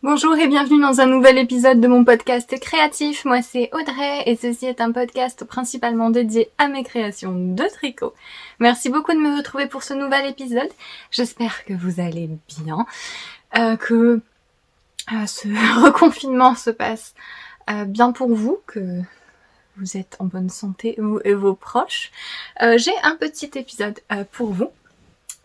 Bonjour et bienvenue dans un nouvel épisode de mon podcast créatif. Moi c'est Audrey et ceci est un podcast principalement dédié à mes créations de tricot. Merci beaucoup de me retrouver pour ce nouvel épisode. J'espère que vous allez bien, que ce reconfinement se passe bien pour vous, que vous êtes en bonne santé, vous et vos proches. J'ai un petit épisode pour vous.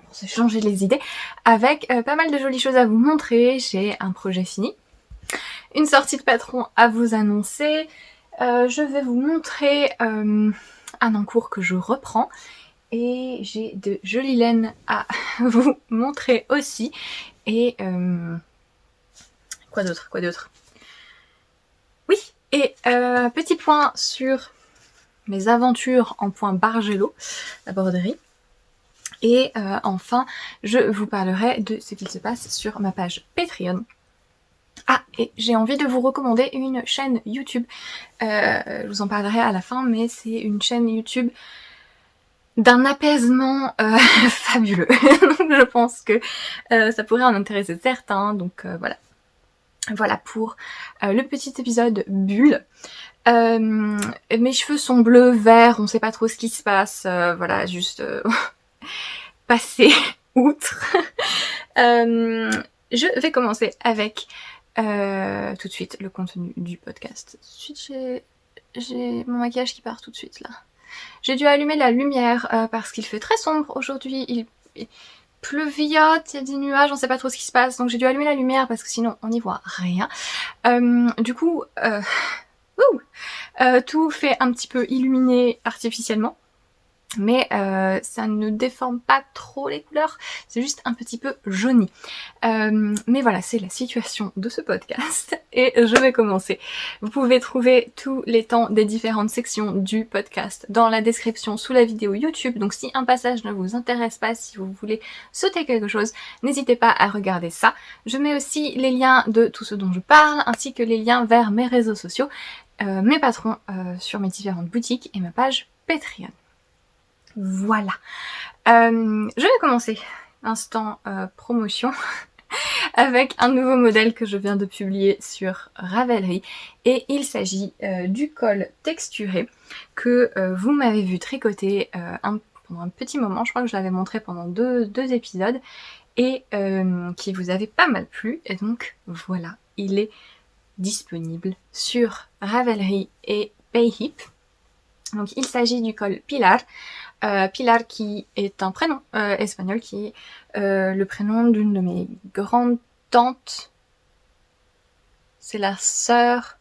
Pour se changer les idées, avec pas mal de jolies choses à vous montrer. J'ai un projet fini, une sortie de patron à vous annoncer, je vais vous montrer un encours que je reprends, et j'ai de jolies laines à vous montrer aussi, et quoi d'autre Oui, et petit point sur mes aventures en point Bargello, la broderie. Et enfin, je vous parlerai de ce qu'il se passe sur ma page Patreon. Ah, et j'ai envie de vous recommander une chaîne YouTube. Je vous en parlerai à la fin, mais c'est une chaîne YouTube d'un apaisement fabuleux. Donc je pense que ça pourrait en intéresser certains. Donc voilà. Voilà pour le petit épisode bulle. Mes cheveux sont bleus, verts, on sait pas trop ce qui se passe. Voilà, juste... passer outre. Je vais commencer avec tout de suite le contenu du podcast. Tout de suite, j'ai mon maquillage qui part tout de suite là. J'ai dû allumer la lumière parce qu'il fait très sombre aujourd'hui. Il pleuviote, il y a des nuages, on sait pas trop ce qui se passe. Donc j'ai dû allumer la lumière parce que sinon on n'y voit rien. Du coup, tout fait un petit peu illuminer artificiellement. Mais ça ne déforme pas trop les couleurs, c'est juste un petit peu jauni. Mais voilà, c'est la situation de ce podcast et je vais commencer. Vous pouvez trouver tous les temps des différentes sections du podcast dans la description sous la vidéo YouTube. Donc si un passage ne vous intéresse pas, si vous voulez sauter quelque chose, n'hésitez pas à regarder ça. Je mets aussi les liens de tout ce dont je parle, ainsi que les liens vers mes réseaux sociaux, mes patrons sur mes différentes boutiques et ma page Patreon. Voilà. Je vais commencer instant promotion avec un nouveau modèle que je viens de publier sur Ravelry, et il s'agit du col texturé que vous m'avez vu tricoter pendant un petit moment. Je crois que je l'avais montré pendant deux épisodes et qui vous avait pas mal plu, et donc voilà, il est disponible sur Ravelry et Payhip. Donc il s'agit du col Pilar. Pilar qui est un prénom espagnol, qui est le prénom d'une de mes grandes tantes. C'est la sœur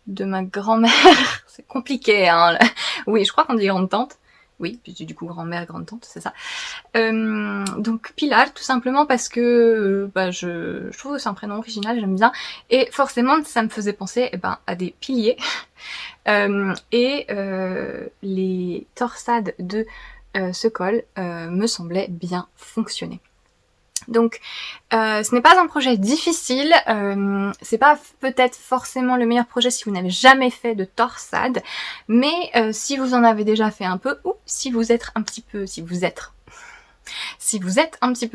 de ma grand-mère. C'est compliqué, hein. Oui, je crois qu'on dit grande tante. Oui, puis du coup grand-mère, grande-tante, c'est ça. Donc Pilar, tout simplement parce que je trouve que c'est un prénom original, j'aime bien. Et forcément, ça me faisait penser à des piliers. Les torsades de ce col me semblaient bien fonctionner. Donc ce n'est pas un projet difficile, c'est pas peut-être forcément le meilleur projet si vous n'avez jamais fait de torsade, mais si vous en avez déjà fait un peu, ou si vous êtes un petit peu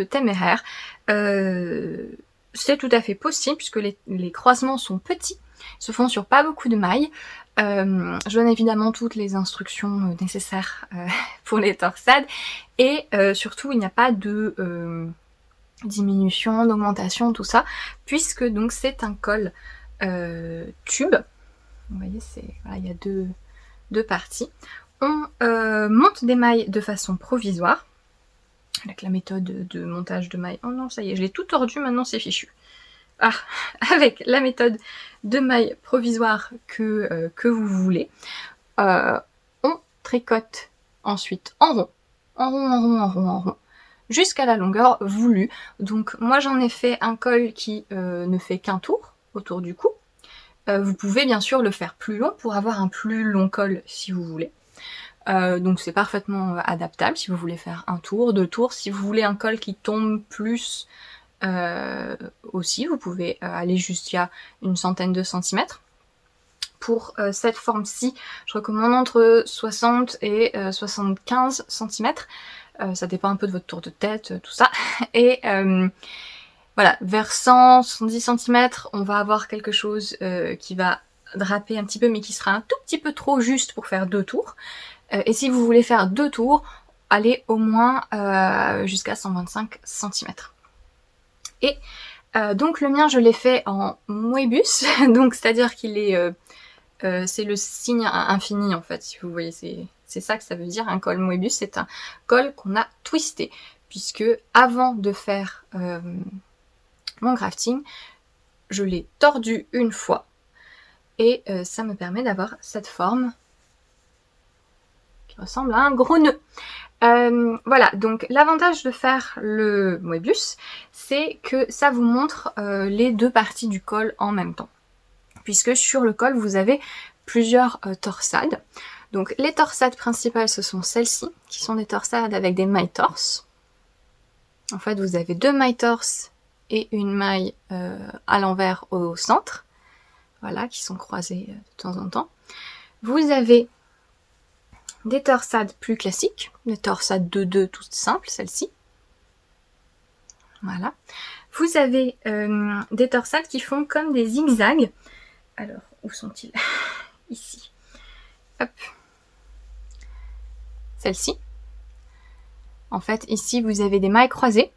téméraire, c'est tout à fait possible puisque les croisements sont petits, se font sur pas beaucoup de mailles. Je donne évidemment toutes les instructions nécessaires pour les torsades, et surtout il n'y a pas de diminution, d'augmentation, tout ça, puisque donc c'est un col tube. Vous voyez, voilà, il y a deux parties. On monte des mailles de façon provisoire avec la méthode de montage de mailles. Oh non, ça y est, je l'ai tout tordu, maintenant c'est fichu. Avec la méthode de maille provisoire que vous voulez. On tricote ensuite en rond, jusqu'à la longueur voulue. Donc moi j'en ai fait un col qui ne fait qu'un tour autour du cou. Vous pouvez bien sûr le faire plus long pour avoir un plus long col si vous voulez. Donc c'est parfaitement adaptable si vous voulez faire un tour, 2 tours. Si vous voulez un col qui tombe plus aussi, vous pouvez aller jusqu'à une centaine de centimètres. Pour cette forme-ci, je recommande entre 60 et 75 cm. Ça dépend un peu de votre tour de tête, tout ça. Et Voilà, vers 100-110 cm, on va avoir quelque chose qui va draper un petit peu, mais qui sera un tout petit peu trop juste pour faire 2 tours. Et si vous voulez faire 2 tours, allez au moins jusqu'à 125 cm. Et donc le mien, je l'ai fait en Moebius, donc c'est-à-dire qu'il est... c'est le signe infini en fait, si vous voyez, c'est ça que ça veut dire, un col Moebius, c'est un col qu'on a twisté, puisque avant de faire mon crafting, je l'ai tordu une fois, et ça me permet d'avoir cette forme qui ressemble à un gros nœud. Voilà, donc l'avantage de faire le Moebius, c'est que ça vous montre les 2 parties du col en même temps. Puisque sur le col, vous avez plusieurs torsades. Donc les torsades principales, ce sont celles-ci, qui sont des torsades avec des mailles torses. En fait, vous avez 2 mailles torses et une maille à l'envers au centre. Voilà, qui sont croisées de temps en temps. Vous avez des torsades plus classiques, des torsades de 2 toutes simples, celles-ci. Voilà. Vous avez des torsades qui font comme des zigzags. Alors, où sont-ils? Ici. Hop. Celle-ci. En fait, ici, vous avez des mailles croisées.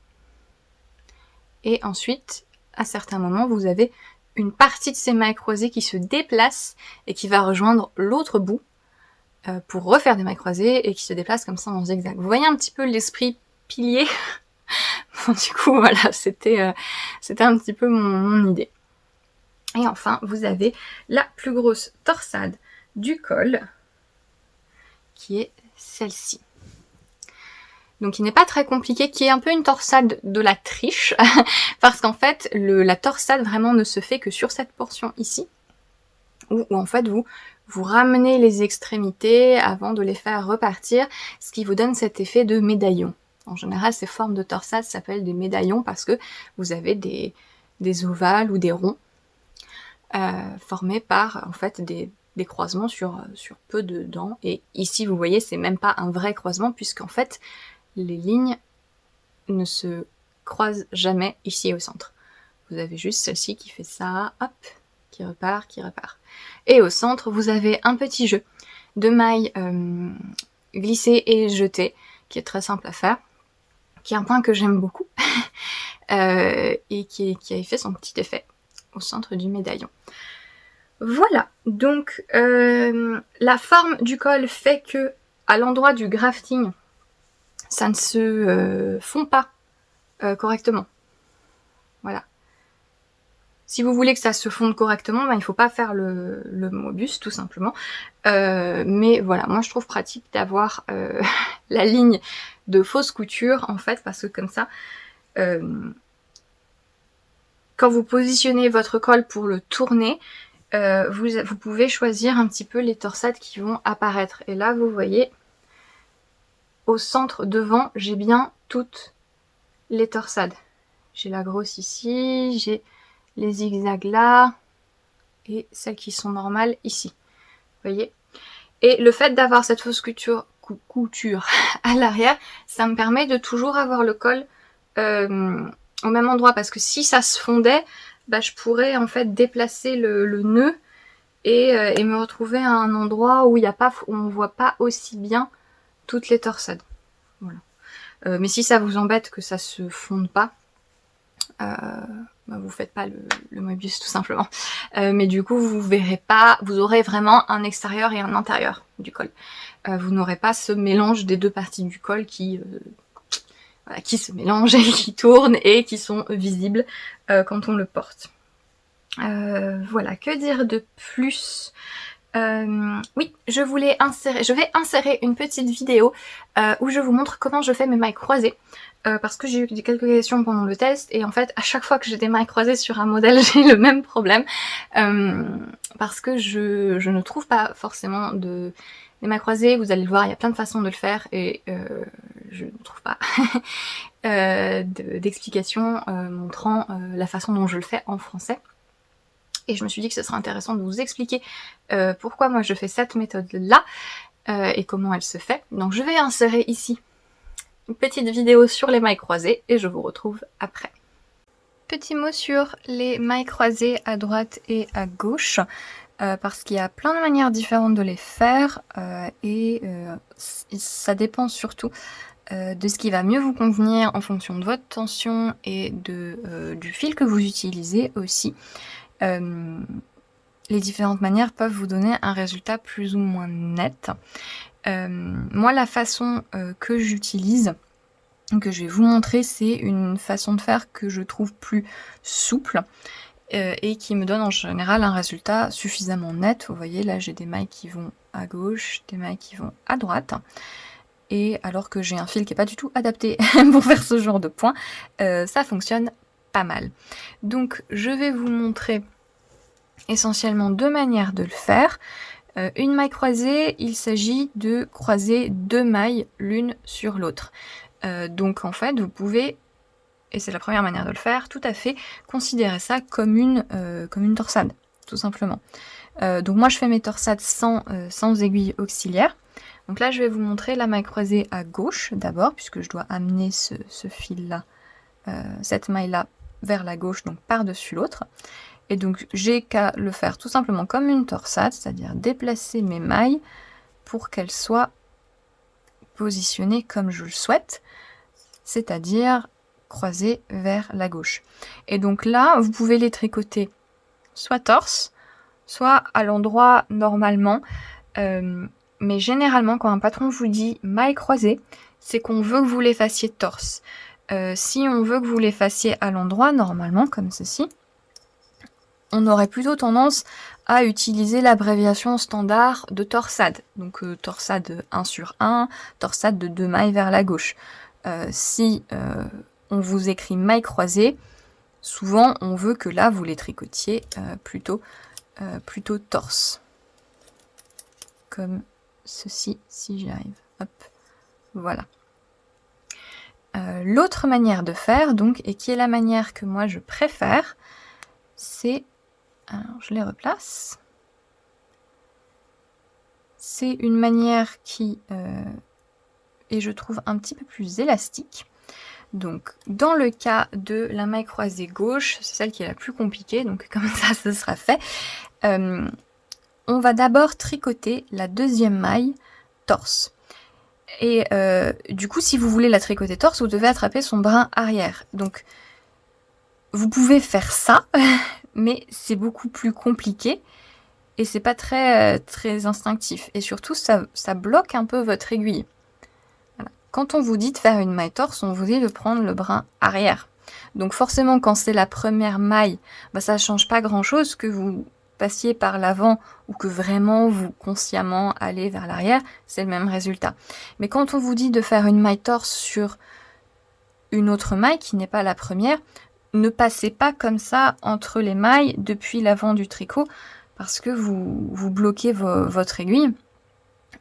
Et ensuite, à certains moments, vous avez une partie de ces mailles croisées qui se déplace et qui va rejoindre l'autre bout pour refaire des mailles croisées et qui se déplace comme ça en zigzag. Vous voyez un petit peu l'esprit pilier? Bon, du coup, voilà, c'était un petit peu mon idée. Et enfin, vous avez la plus grosse torsade du col, qui est celle-ci. Donc il n'est pas très compliqué, qui est un peu une torsade de la triche, parce qu'en fait, la torsade vraiment ne se fait que sur cette portion ici, où en fait vous ramenez les extrémités avant de les faire repartir, ce qui vous donne cet effet de médaillon. En général, ces formes de torsade s'appellent des médaillons parce que vous avez des ovales ou des ronds formés par en fait des croisements sur peu de dents. Et ici, vous voyez, c'est même pas un vrai croisement puisqu'en fait, les lignes ne se croisent jamais ici au centre. Vous avez juste celle-ci qui fait ça, hop, qui repart, qui repart. Et au centre, vous avez un petit jeu de mailles glissées et jetées, qui est très simple à faire, qui est un point que j'aime beaucoup, et qui a fait son petit effet au centre du médaillon. Voilà, donc la forme du col fait que à l'endroit du grafting, ça ne se fond pas correctement. Voilà. Si vous voulez que ça se fonde correctement, ben, il ne faut pas faire le Moebius, tout simplement. Mais voilà, moi je trouve pratique d'avoir la ligne de fausse couture, en fait, parce que comme ça, quand vous positionnez votre col pour le tourner, vous pouvez choisir un petit peu les torsades qui vont apparaître. Et là, vous voyez, au centre devant, j'ai bien toutes les torsades. J'ai la grosse ici, j'ai les zigzags là, et celles qui sont normales ici. Vous voyez? Et le fait d'avoir cette fausse couture à l'arrière, ça me permet de toujours avoir le col au même endroit, parce que si ça se fondait, bah, je pourrais en fait déplacer le nœud et me retrouver à un endroit où on ne voit pas aussi bien toutes les torsades. Voilà. Mais si ça vous embête que ça se fonde pas, bah vous faites pas le Moebius tout simplement. Mais du coup vous verrez pas, vous aurez vraiment un extérieur et un intérieur du col. Vous n'aurez pas ce mélange des deux parties du col qui se mélangent et qui tournent et qui sont visibles quand on le porte. Voilà, que dire de plus? Oui, je vais insérer une petite vidéo où je vous montre comment je fais mes mailles croisées. Parce que j'ai eu quelques questions pendant le test et en fait à chaque fois que j'ai des mailles croisées sur un modèle j'ai le même problème parce que je ne trouve pas forcément des mailles croisées. Vous allez le voir, il y a plein de façons de le faire et je ne trouve pas d'explication montrant la façon dont je le fais en français. Et je me suis dit que ce serait intéressant de vous expliquer pourquoi moi je fais cette méthode-là et comment elle se fait. Donc je vais insérer ici une petite vidéo sur les mailles croisées et je vous retrouve après. Petit mot sur les mailles croisées à droite et à gauche, parce qu'il y a plein de manières différentes de les faire, et ça dépend surtout de ce qui va mieux vous convenir en fonction de votre tension et du fil que vous utilisez aussi. Les différentes manières peuvent vous donner un résultat plus ou moins net. Moi, la façon que j'utilise, que je vais vous montrer, c'est une façon de faire que je trouve plus souple et qui me donne en général un résultat suffisamment net. Vous voyez, là j'ai des mailles qui vont à gauche, des mailles qui vont à droite, et alors que j'ai un fil qui n'est pas du tout adapté pour faire ce genre de point, ça fonctionne pas mal. Donc je vais vous montrer essentiellement deux manières de le faire. Une maille croisée, il s'agit de croiser deux mailles l'une sur l'autre. Donc en fait, vous pouvez, et c'est la première manière de le faire, tout à fait considérer ça comme une torsade, tout simplement. Donc moi je fais mes torsades sans aiguille auxiliaire. Donc là je vais vous montrer la maille croisée à gauche d'abord, puisque je dois amener ce fil-là, cette maille-là vers la gauche, donc par-dessus l'autre. Et donc j'ai qu'à le faire tout simplement comme une torsade, c'est-à-dire déplacer mes mailles pour qu'elles soient positionnées comme je le souhaite, c'est-à-dire croisées vers la gauche. Et donc là, vous pouvez les tricoter soit torse, soit à l'endroit normalement. Mais généralement, quand un patron vous dit maille croisée, c'est qu'on veut que vous les fassiez torse. Si on veut que vous les fassiez à l'endroit normalement, comme ceci, on aurait plutôt tendance à utiliser l'abréviation standard de torsade. Donc torsade 1 sur 1, torsade de 2 mailles vers la gauche. Si on vous écrit maille croisée, souvent on veut que là vous les tricotiez plutôt torse. Comme ceci, si j'y arrive. Hop, voilà. L'autre manière de faire, donc, et qui est la manière que moi je préfère, c'est... Alors, je les replace. C'est une manière qui est, je trouve, un petit peu plus élastique. Donc, dans le cas de la maille croisée gauche, c'est celle qui est la plus compliquée, donc comme ça, ce sera fait. On va d'abord tricoter la deuxième maille torse. Et du coup, si vous voulez la tricoter torse, vous devez attraper son brin arrière. Donc, vous pouvez faire ça, mais c'est beaucoup plus compliqué et c'est pas très instinctif. Et surtout, ça bloque un peu votre aiguille. Voilà. Quand on vous dit de faire une maille torse, on vous dit de prendre le brin arrière. Donc forcément, quand c'est la première maille, ça change pas grand-chose que vous passiez par l'avant ou que vraiment vous consciemment allez vers l'arrière, c'est le même résultat. Mais quand on vous dit de faire une maille torse sur une autre maille qui n'est pas la première, ne passez pas comme ça entre les mailles depuis l'avant du tricot parce que vous bloquez votre aiguille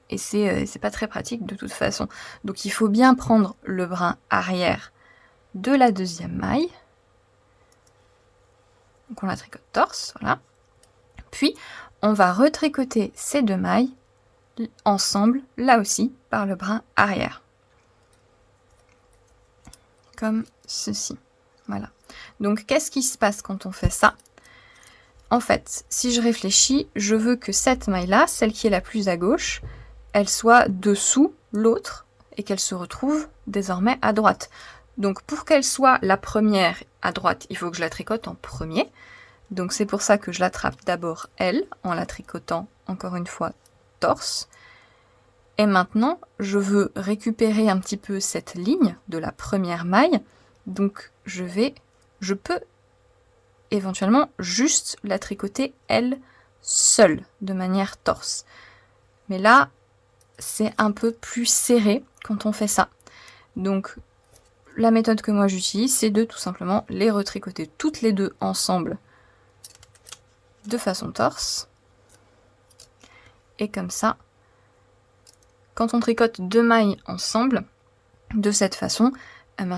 et c'est pas très pratique de toute façon. Donc il faut bien prendre le brin arrière de la deuxième maille. Donc on la tricote torse, voilà. Puis on va retricoter ces deux mailles ensemble, là aussi, par le brin arrière. Comme ceci. Voilà. Donc, qu'est-ce qui se passe quand on fait ça? En fait, si je réfléchis, je veux que cette maille-là, celle qui est la plus à gauche, elle soit dessous l'autre et qu'elle se retrouve désormais à droite. Donc, pour qu'elle soit la première à droite, il faut que je la tricote en premier. Donc, c'est pour ça que je l'attrape d'abord elle, en la tricotant encore une fois torse. Et maintenant, je veux récupérer un petit peu cette ligne de la première maille. Donc, je peux éventuellement juste la tricoter elle seule, de manière torse. Mais là, c'est un peu plus serré quand on fait ça. Donc, la méthode que moi j'utilise, c'est de tout simplement les retricoter toutes les deux ensemble de façon torse. Et comme ça, quand on tricote deux mailles ensemble, de cette façon,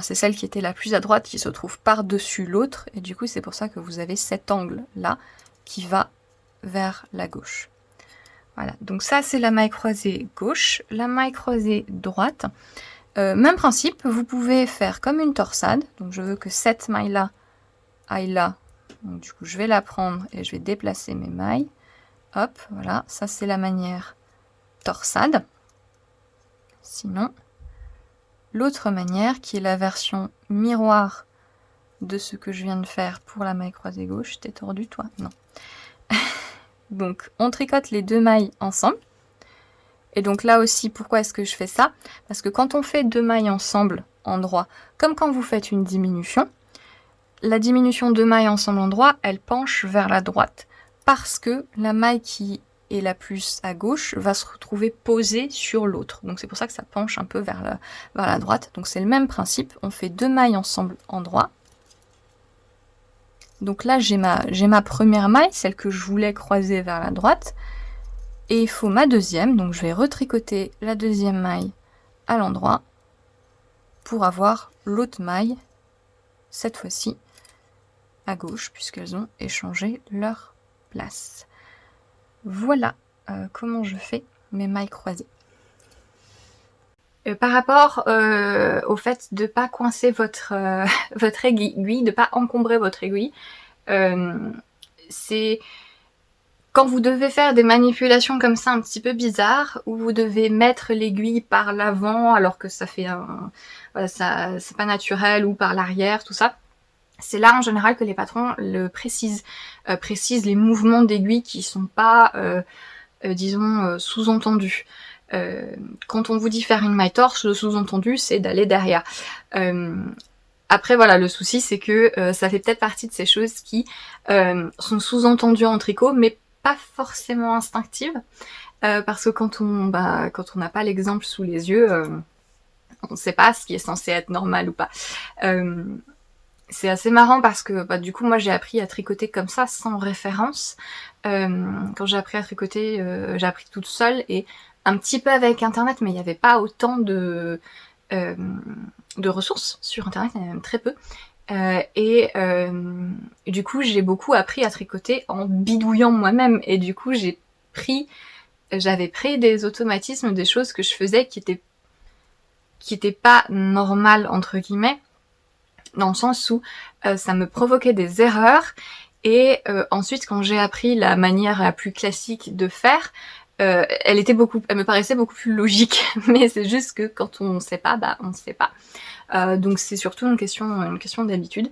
c'est celle qui était la plus à droite qui se trouve par-dessus l'autre, et du coup c'est pour ça que vous avez cet angle-là qui va vers la gauche. Voilà, donc ça c'est la maille croisée gauche. La maille croisée droite, même principe, vous pouvez faire comme une torsade, donc je veux que cette maille-là aille là. Donc du coup, je vais la prendre et je vais déplacer mes mailles. Hop, voilà, ça c'est la manière torsade. Sinon, l'autre manière, qui est la version miroir de ce que je viens de faire pour la maille croisée gauche. T'es tordu, toi? Non. Donc, on tricote les deux mailles ensemble. Et donc là aussi, pourquoi est-ce que je fais ça? Parce que quand on fait deux mailles ensemble en droit, comme quand vous faites une diminution, la diminution de mailles ensemble en droit, elle penche vers la droite. Parce que la maille qui est la plus à gauche va se retrouver posée sur l'autre. Donc c'est pour ça que ça penche un peu vers la droite. Donc c'est le même principe, on fait deux mailles ensemble en droit. Donc là j'ai ma première maille, celle que je voulais croiser vers la droite. Et il faut ma deuxième, donc je vais retricoter la deuxième maille à l'endroit pour avoir l'autre maille, cette fois-ci à gauche, puisqu'elles ont échangé leur place. Voilà comment je fais mes mailles croisées. Par rapport au fait de ne pas coincer votre aiguille, de ne pas encombrer votre aiguille, c'est quand vous devez faire des manipulations comme ça un petit peu bizarres, où vous devez mettre l'aiguille par l'avant alors que ça fait voilà, c'est pas naturel, ou par l'arrière, tout ça. C'est là en général que les patrons le précisent les mouvements d'aiguille qui sont pas, disons, sous-entendus. Quand on vous dit faire une maille torche, le sous-entendu c'est d'aller derrière. Après voilà, le souci c'est que ça fait peut-être partie de ces choses qui sont sous-entendues en tricot, mais pas forcément instinctives, parce que quand on n'a pas l'exemple sous les yeux, on ne sait pas ce qui est censé être normal ou pas. C'est assez marrant parce que du coup moi j'ai appris à tricoter comme ça sans référence. Quand j'ai appris à tricoter, j'ai appris toute seule et un petit peu avec internet, mais il n'y avait pas autant de ressources sur internet, il y en a même très peu. Et du coup j'ai beaucoup appris à tricoter en bidouillant moi-même, et du coup j'avais pris des automatismes, des choses que je faisais qui étaient pas normales entre guillemets, dans le sens où ça me provoquait des erreurs, et ensuite quand j'ai appris la manière la plus classique de faire, elle me paraissait beaucoup plus logique, mais c'est juste que quand on ne sait pas, on ne sait pas. Donc c'est surtout une question d'habitude.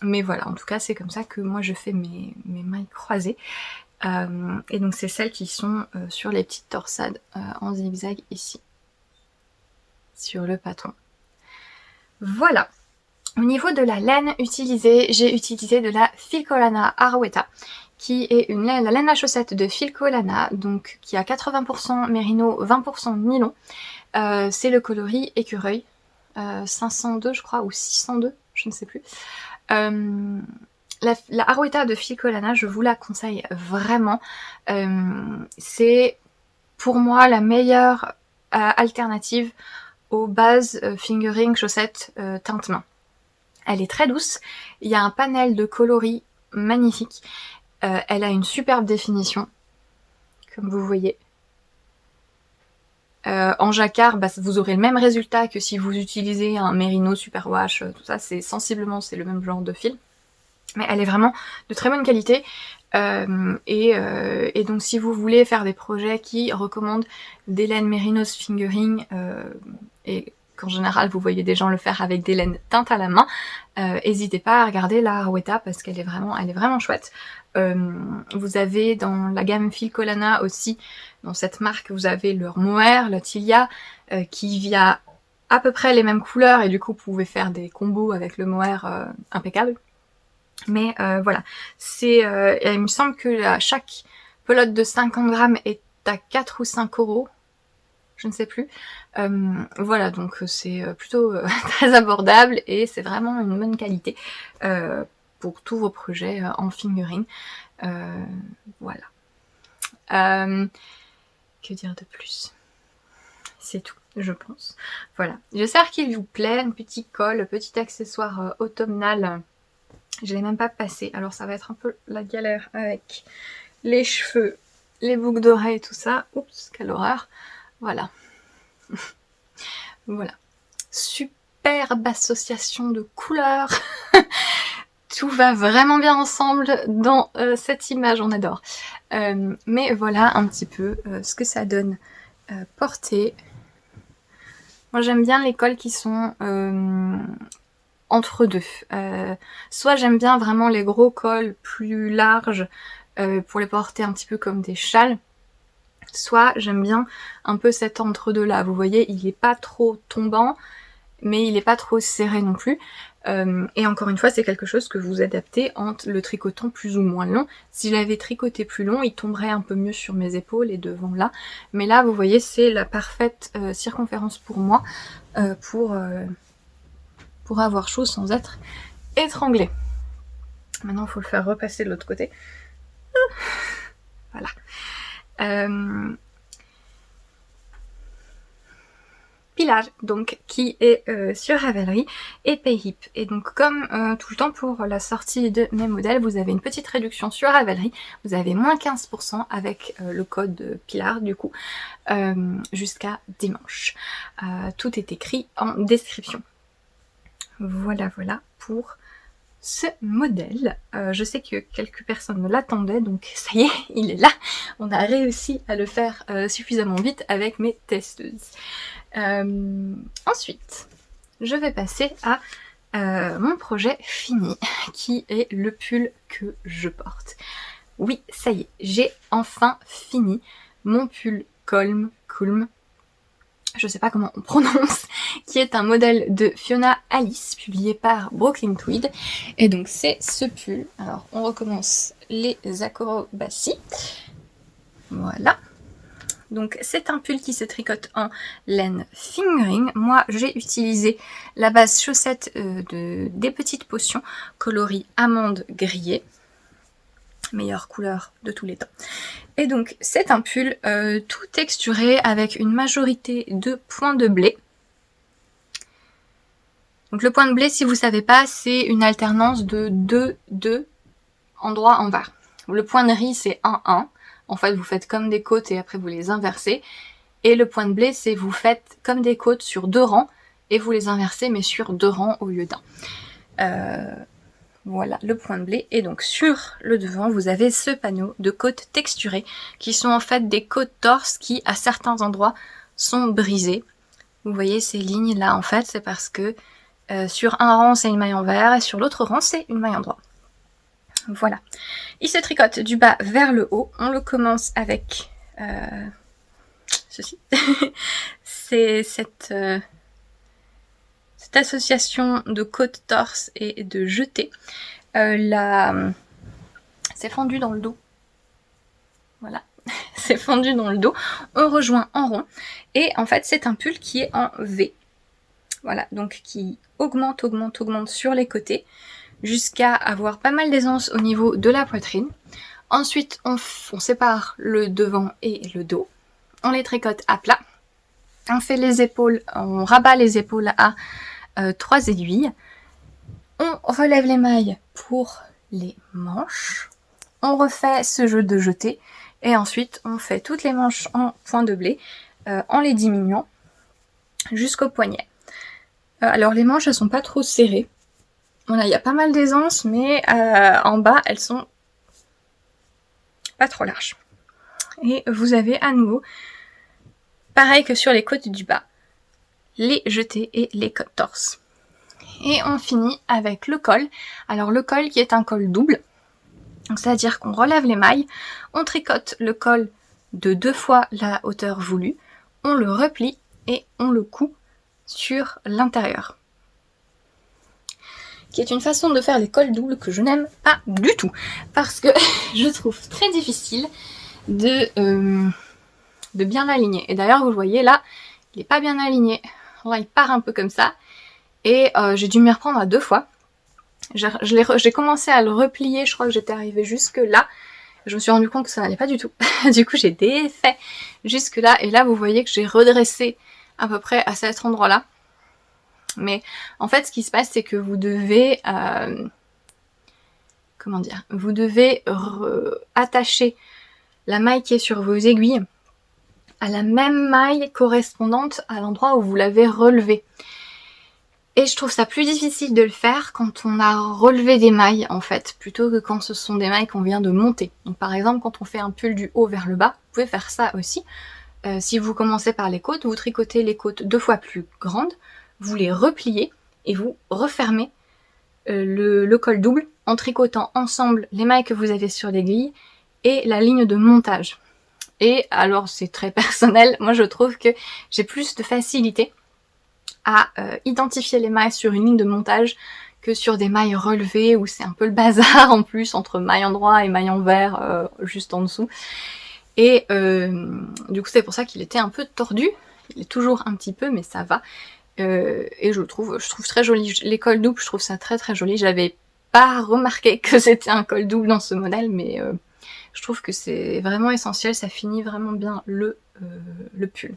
Mais voilà, en tout cas c'est comme ça que moi je fais mes mailles croisées. Et donc c'est celles qui sont sur les petites torsades en zigzag ici, sur le patron. Voilà. Au niveau de la laine utilisée, j'ai utilisé de la Filcolana Arouetta, qui est la laine à chaussettes de Filcolana, donc qui a 80% mérino, 20% nylon. C'est le coloris écureuil, 502 je crois, ou 602, je ne sais plus. La Arouetta de Filcolana, je vous la conseille vraiment. C'est pour moi la meilleure alternative aux bases fingering chaussettes teinte main. Elle est très douce, il y a un panel de coloris magnifique, elle a une superbe définition, comme vous voyez. En jacquard, vous aurez le même résultat que si vous utilisez un mérino superwash, tout ça, c'est le même genre de fil. Mais elle est vraiment de très bonne qualité. Et donc si vous voulez faire des projets qui recommandent des laines mérinos fingering, et qu'en général vous voyez des gens le faire avec des laines teintes à la main, n'hésitez pas à regarder la Arouetta parce qu'elle est vraiment chouette. Vous avez dans la gamme Filcolana aussi, dans cette marque, vous avez leur mohair, le Tilia, qui a à peu près les mêmes couleurs, et du coup vous pouvez faire des combos avec le mohair impeccable. Mais voilà, il me semble que chaque pelote de 50 grammes est à 4 ou 5 euros, je ne sais plus. Voilà, donc c'est plutôt très abordable, et c'est vraiment une bonne qualité pour tous vos projets en fingering. Voilà. Que dire de plus? C'est tout, je pense. Voilà. J'espère qu'il vous plaît, un petit col, petit accessoire automnal. Je l'ai même pas passé, alors ça va être un peu la galère avec les cheveux, les boucles d'oreilles, tout ça. Oups, quelle horreur. Voilà. Voilà. Superbe association de couleurs. tout va vraiment bien ensemble dans cette image, on adore. Mais voilà un petit peu ce que ça donne porté. Moi j'aime bien les cols qui sont entre deux. Soit j'aime bien vraiment les gros cols plus larges pour les porter un petit peu comme des châles. Soit j'aime bien un peu cet entre-deux là. Vous voyez, il est pas trop tombant, mais il est pas trop serré non plus. Et encore une fois, c'est quelque chose que vous adaptez en le tricotant plus ou moins long. Si je l'avais tricoté plus long, il tomberait un peu mieux sur mes épaules et devant là. Mais là, vous voyez, c'est la parfaite circonférence pour moi pour avoir chaud sans être étranglé. Maintenant, il faut le faire repasser de l'autre côté. Voilà. Pilar, donc, qui est sur Ravelry et Payhip. Et donc, comme tout le temps pour la sortie de mes modèles, vous avez une petite réduction sur Ravelry. Vous avez moins 15% avec le code Pilar, du coup, jusqu'à dimanche. Tout est écrit en description. Voilà, voilà pour ce modèle. Je sais que quelques personnes me l'attendaient, donc ça y est, il est là. On a réussi à le faire suffisamment vite avec mes testeuses. Ensuite, je vais passer à mon projet fini, qui est le pull que je porte. Oui, ça y est, j'ai enfin fini mon pull Kulm, je sais pas comment on prononce, qui est un modèle de Fiona Alice, publié par Brooklyn Tweed. Et donc c'est ce pull. Alors on recommence les acrobaties. Voilà. Donc c'est un pull qui se tricote en laine fingering. Moi j'ai utilisé la base chaussette des petites potions coloris amande grillée. Meilleure couleur de tous les temps. Et donc c'est un pull tout texturé avec une majorité de points de blé. Donc le point de blé, si vous savez pas, c'est une alternance de 2 endroits en bas. Le point de riz, c'est 1-1. En fait, vous faites comme des côtes et après vous les inversez. Et le point de blé, c'est vous faites comme des côtes sur 2 rangs et vous les inversez mais sur 2 rangs au lieu d'un. Voilà le point de blé. Et donc sur le devant, vous avez ce panneau de côtes texturées qui sont en fait des côtes torse qui à certains endroits sont brisées. Vous voyez ces lignes là en fait, c'est parce que sur un rang c'est une maille en vert et sur l'autre rang c'est une maille en droit. Voilà. Il se tricote du bas vers le haut. On le commence avec ceci. C'est cette association de côte torse et de jeté. C'est fendu dans le dos. Voilà. C'est fendu dans le dos. On rejoint en rond. Et en fait, c'est un pull qui est en V. Voilà. Donc, qui augmente sur les côtés jusqu'à avoir pas mal d'aisance au niveau de la poitrine. Ensuite, on sépare le devant et le dos. On les tricote à plat. On fait les épaules, on rabat les épaules à 3 aiguilles. On relève les mailles pour les manches. On refait ce jeu de jeté. Et ensuite, on fait toutes les manches en point de blé en les diminuant jusqu'au poignet. Alors les manches, elles sont pas trop serrées. Voilà, il y a pas mal d'aisance, mais en bas, elles sont pas trop larges. Et vous avez à nouveau, pareil que sur les côtes du bas, les jetés et les côtes torse. Et on finit avec le col. Alors le col qui est un col double, c'est-à-dire qu'on relève les mailles, on tricote le col de 2 fois la hauteur voulue, on le replie et on le coud sur l'intérieur. Qui est une façon de faire les cols doubles que je n'aime pas du tout, parce que je trouve très difficile de bien l'aligner. Et d'ailleurs, vous le voyez là, il n'est pas bien aligné. Là, il part un peu comme ça. Et j'ai dû m'y reprendre à 2 fois. J'ai commencé à le replier, je crois que j'étais arrivée jusque là. Je me suis rendu compte que ça n'allait pas du tout. Du coup, j'ai défait jusque là. Et là, vous voyez que j'ai redressé à peu près à cet endroit-là. Mais en fait, ce qui se passe, c'est que vous devez... comment dire ? Vous devez attacher la maille qui est sur vos aiguilles à la même maille correspondante à l'endroit où vous l'avez relevée. Et je trouve ça plus difficile de le faire quand on a relevé des mailles en fait, plutôt que quand ce sont des mailles qu'on vient de monter. Donc par exemple quand on fait un pull du haut vers le bas, vous pouvez faire ça aussi. Si vous commencez par les côtes, vous tricotez les côtes 2 fois plus grandes, vous les repliez et vous refermez le col double en tricotant ensemble les mailles que vous avez sur l'aiguille et la ligne de montage. Et alors c'est très personnel, moi je trouve que j'ai plus de facilité à identifier les mailles sur une ligne de montage que sur des mailles relevées où c'est un peu le bazar en plus entre mailles endroit et mailles envers juste en dessous. Et du coup c'est pour ça qu'il était un peu tordu, il est toujours un petit peu mais ça va. Et je trouve très joli. Les cols doubles, je trouve ça très très joli. J'avais pas remarqué que c'était un col double dans ce modèle, mais je trouve que c'est vraiment essentiel, ça finit vraiment bien le pull.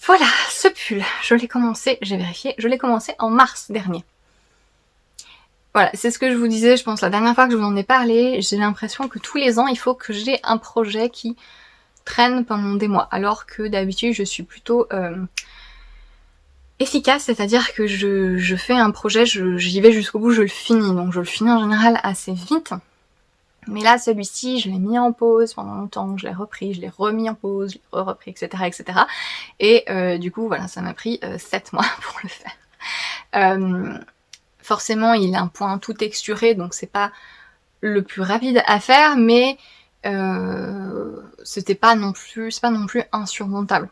Voilà, ce pull, je l'ai commencé, j'ai vérifié, je l'ai commencé en mars dernier. Voilà, c'est ce que je vous disais, je pense, la dernière fois que je vous en ai parlé, j'ai l'impression que tous les ans, il faut que j'ai un projet qui traîne pendant des mois, alors que d'habitude, je suis plutôt efficace, c'est-à-dire que je fais un projet, j'y vais jusqu'au bout, je le finis, donc je le finis en général assez vite. Mais là, celui-ci, je l'ai mis en pause pendant longtemps, je l'ai repris, je l'ai remis en pause, je l'ai repris, etc., etc. Et du coup, voilà, ça m'a pris 7 mois pour le faire. Forcément, il a un point tout texturé, donc c'est pas le plus rapide à faire, mais c'est pas non plus insurmontable.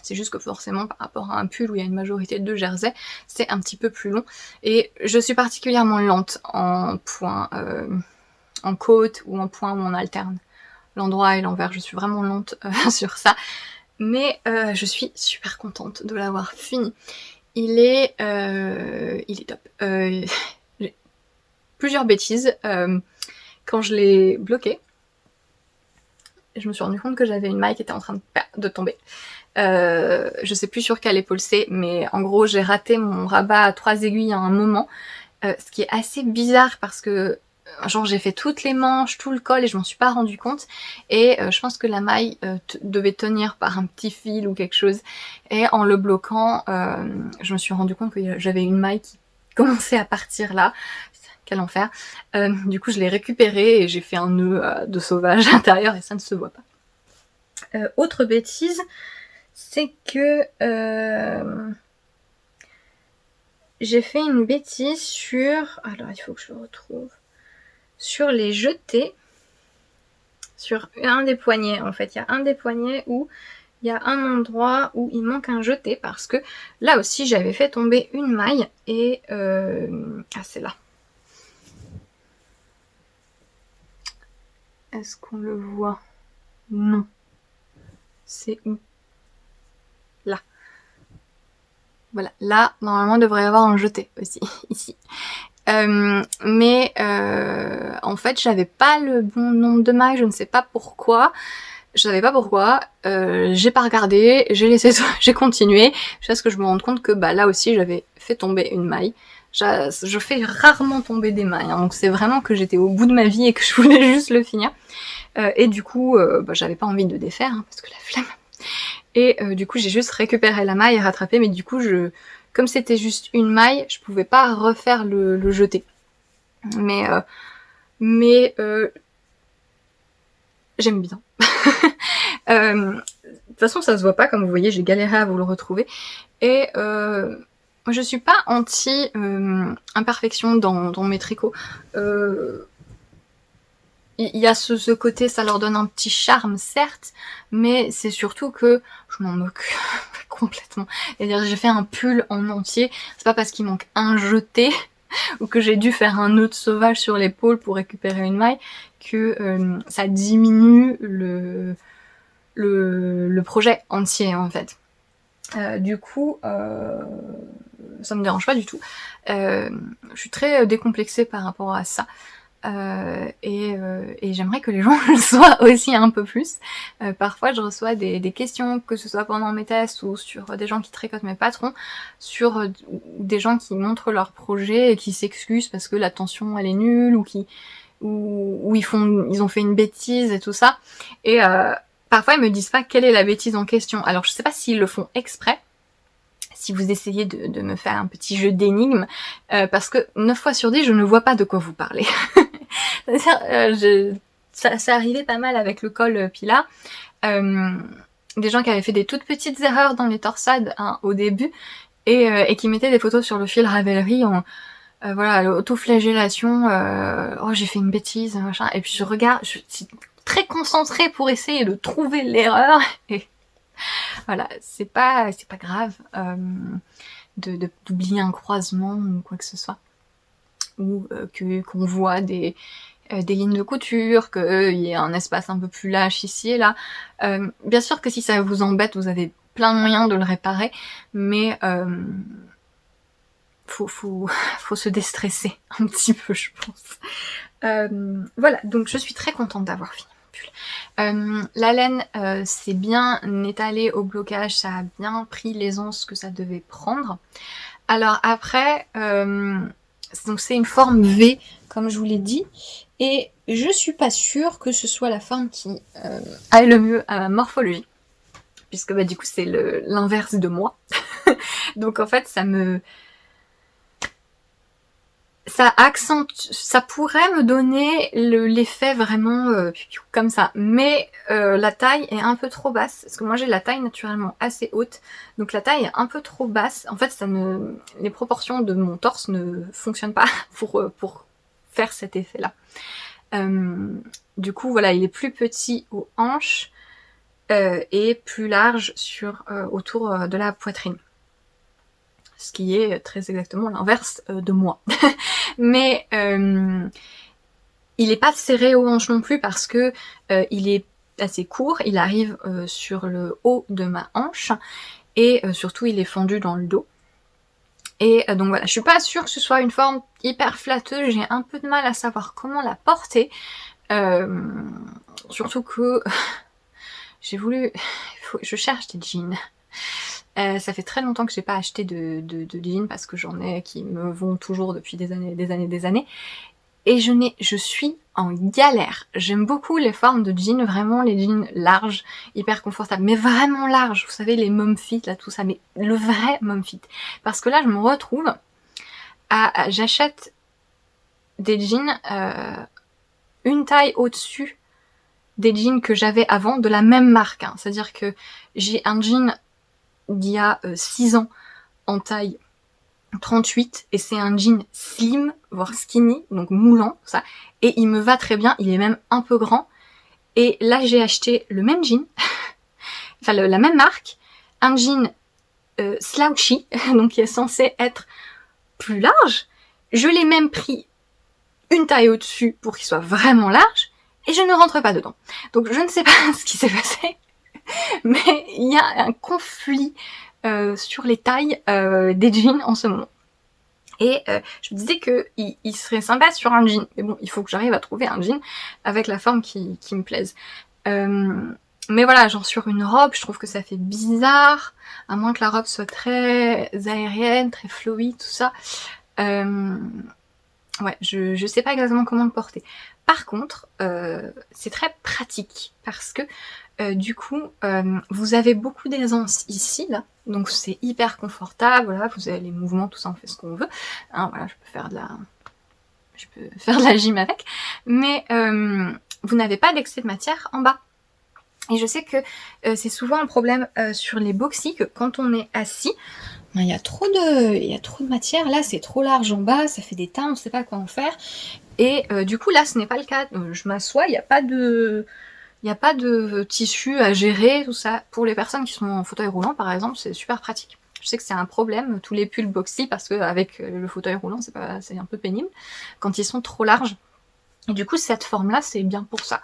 C'est juste que forcément, par rapport à un pull où il y a une majorité de jersey, c'est un petit peu plus long. Et je suis particulièrement lente en point, en côte ou en point où on alterne l'endroit et l'envers. Je suis vraiment lente sur ça. Mais je suis super contente de l'avoir fini. Il est top. J'ai plusieurs bêtises. Quand je l'ai bloqué, je me suis rendu compte que j'avais une maille qui était en train de tomber. Je sais plus sur quelle épaule c'est, mais en gros j'ai raté mon rabat à 3 aiguilles à un moment, ce qui est assez bizarre parce que genre j'ai fait toutes les manches, tout le col et je m'en suis pas rendu compte, et je pense que la maille devait tenir par un petit fil ou quelque chose, et en le bloquant je me suis rendu compte que j'avais une maille qui commençait à partir là. Quel enfer. Du coup je l'ai récupéré et j'ai fait un nœud de sauvage à l'intérieur et ça ne se voit pas. Autre bêtise, c'est que j'ai fait une bêtise sur... Alors il faut que je le retrouve. Sur les jetés. Sur un des poignets en fait. Il y a un des poignets où il y a un endroit où il manque un jeté parce que là aussi j'avais fait tomber une maille et... Ah c'est là. Est-ce qu'on le voit? Non. C'est où? Là. Voilà. Là, normalement, il devrait y avoir un jeté aussi, ici. Mais en fait, j'avais pas le bon nombre de mailles, je ne sais pas pourquoi. Je savais pas pourquoi. J'ai pas regardé, j'ai laissé, j'ai continué. Jusqu'à ce que je me rende compte que bah là aussi, j'avais fait tomber une maille. Je fais rarement tomber des mailles, hein, donc c'est vraiment que j'étais au bout de ma vie et que je voulais juste le finir. Et du coup, bah, j'avais pas envie de défaire, hein, parce que la flemme. Et du coup, j'ai juste récupéré la maille et rattrapé, mais du coup, comme c'était juste une maille, je pouvais pas refaire le jeté. Mais j'aime bien. De toute façon, ça se voit pas, comme vous voyez, j'ai galéré à vous le retrouver. Et je suis pas anti imperfection dans mes tricots. Il y a ce côté, ça leur donne un petit charme, certes, mais c'est surtout que je m'en moque complètement. C'est-à-dire, j'ai fait un pull en entier, c'est pas parce qu'il manque un jeté ou que j'ai dû faire un nœud de sauvage sur l'épaule pour récupérer une maille que ça diminue le projet entier en fait. Du coup, ça me dérange pas du tout. Je suis très décomplexée par rapport à ça. Et j'aimerais que les gens le soient aussi un peu plus. Parfois je reçois des questions, que ce soit pendant mes tests ou sur des gens qui tricotent mes patrons, sur des gens qui montrent leur projet et qui s'excusent parce que la tension elle est nulle ou ils ont fait une bêtise et tout ça. Et parfois ils me disent pas quelle est la bêtise en question. Alors je sais pas s'ils le font exprès, si vous essayez de me faire un petit jeu d'énigmes, parce que 9 fois sur 10, je ne vois pas de quoi vous parlez. C'est-à-dire, ça arrivait pas mal avec le col Pila. Des gens qui avaient fait des toutes petites erreurs dans les torsades hein, au début, et qui mettaient des photos sur le fil Ravelry en voilà, l'autoflagellation, oh j'ai fait une bêtise, machin, et puis je regarde, je suis très concentrée pour essayer de trouver l'erreur, et voilà, c'est pas grave d'oublier un croisement ou quoi que ce soit, ou qu'on voit des lignes de couture, qu'il y ait un espace un peu plus lâche ici et là. Bien sûr que si ça vous embête, vous avez plein de moyens de le réparer, mais faut se déstresser un petit peu, je pense. Voilà, donc je suis très contente d'avoir fini mon pull. La laine s'est bien étalée au blocage, ça a bien pris l'aisance que ça devait prendre. Alors après, donc c'est une forme V, comme je vous l'ai dit, et je suis pas sûre que ce soit la forme qui aille le mieux à ma morphologie, puisque bah, du coup c'est l'inverse de moi. Donc en fait ça accentue, ça pourrait me donner l'effet vraiment comme ça, mais la taille est un peu trop basse, parce que moi j'ai la taille naturellement assez haute, donc la taille est un peu trop basse. En fait, les proportions de mon torse ne fonctionnent pas pour faire cet effet-là. Du coup, voilà, il est plus petit aux hanches et plus large autour de la poitrine. Ce qui est très exactement l'inverse de moi. Mais il est pas serré aux hanches non plus parce que il est assez court, il arrive sur le haut de ma hanche et surtout il est fendu dans le dos. Et donc voilà, je suis pas sûre que ce soit une forme hyper flatteuse, j'ai un peu de mal à savoir comment la porter. Surtout que j'ai voulu... je cherche des jeans. Ça fait très longtemps que j'ai pas acheté de jeans parce que j'en ai qui me vont toujours depuis des années. Et je suis en galère. J'aime beaucoup les formes de jeans, vraiment les jeans larges, hyper confortables, mais vraiment larges. Vous savez, les mom fit, là, tout ça, mais le vrai mom fit. Parce que là, je me retrouve j'achète des jeans une taille au-dessus des jeans que j'avais avant de la même marque. Hein. C'est-à-dire que j'ai un jean d'il y a 6 ans en taille 38 et c'est un jean slim, voire skinny, donc moulant, ça, et il me va très bien, il est même un peu grand. Et là j'ai acheté le même jean, enfin la même marque, un jean slouchy, donc qui est censé être plus large. Je l'ai même pris une taille au-dessus pour qu'il soit vraiment large, et je ne rentre pas dedans. Donc je ne sais pas ce qui s'est passé, mais il y a un conflit sur les tailles des jeans en ce moment. Et je me disais que il serait sympa sur un jean, mais bon, il faut que j'arrive à trouver un jean avec la forme qui me plaise. Mais voilà, genre sur une robe, je trouve que ça fait bizarre, à moins que la robe soit très aérienne, très flowy, tout ça. Ouais, je sais pas exactement comment le porter. Par contre, c'est très pratique parce que du coup, vous avez beaucoup d'aisance ici, là, donc c'est hyper confortable. Voilà, vous avez les mouvements, tout ça, on fait ce qu'on veut. Hein, voilà, je peux faire de la gym avec, mais vous n'avez pas d'excès de matière en bas. Et je sais que c'est souvent un problème sur les boxy, que quand on est assis, il y a trop de matière, là c'est trop large en bas, ça fait des tas, on ne sait pas quoi en faire. Et du coup là ce n'est pas le cas, je m'assois, il n'y a pas de tissu à gérer, tout ça. Pour les personnes qui sont en fauteuil roulant par exemple, c'est super pratique. Je sais que c'est un problème, tous les pulls boxy, parce qu'avec le fauteuil roulant c'est un peu pénible, quand ils sont trop larges. Et du coup, cette forme-là, c'est bien pour ça.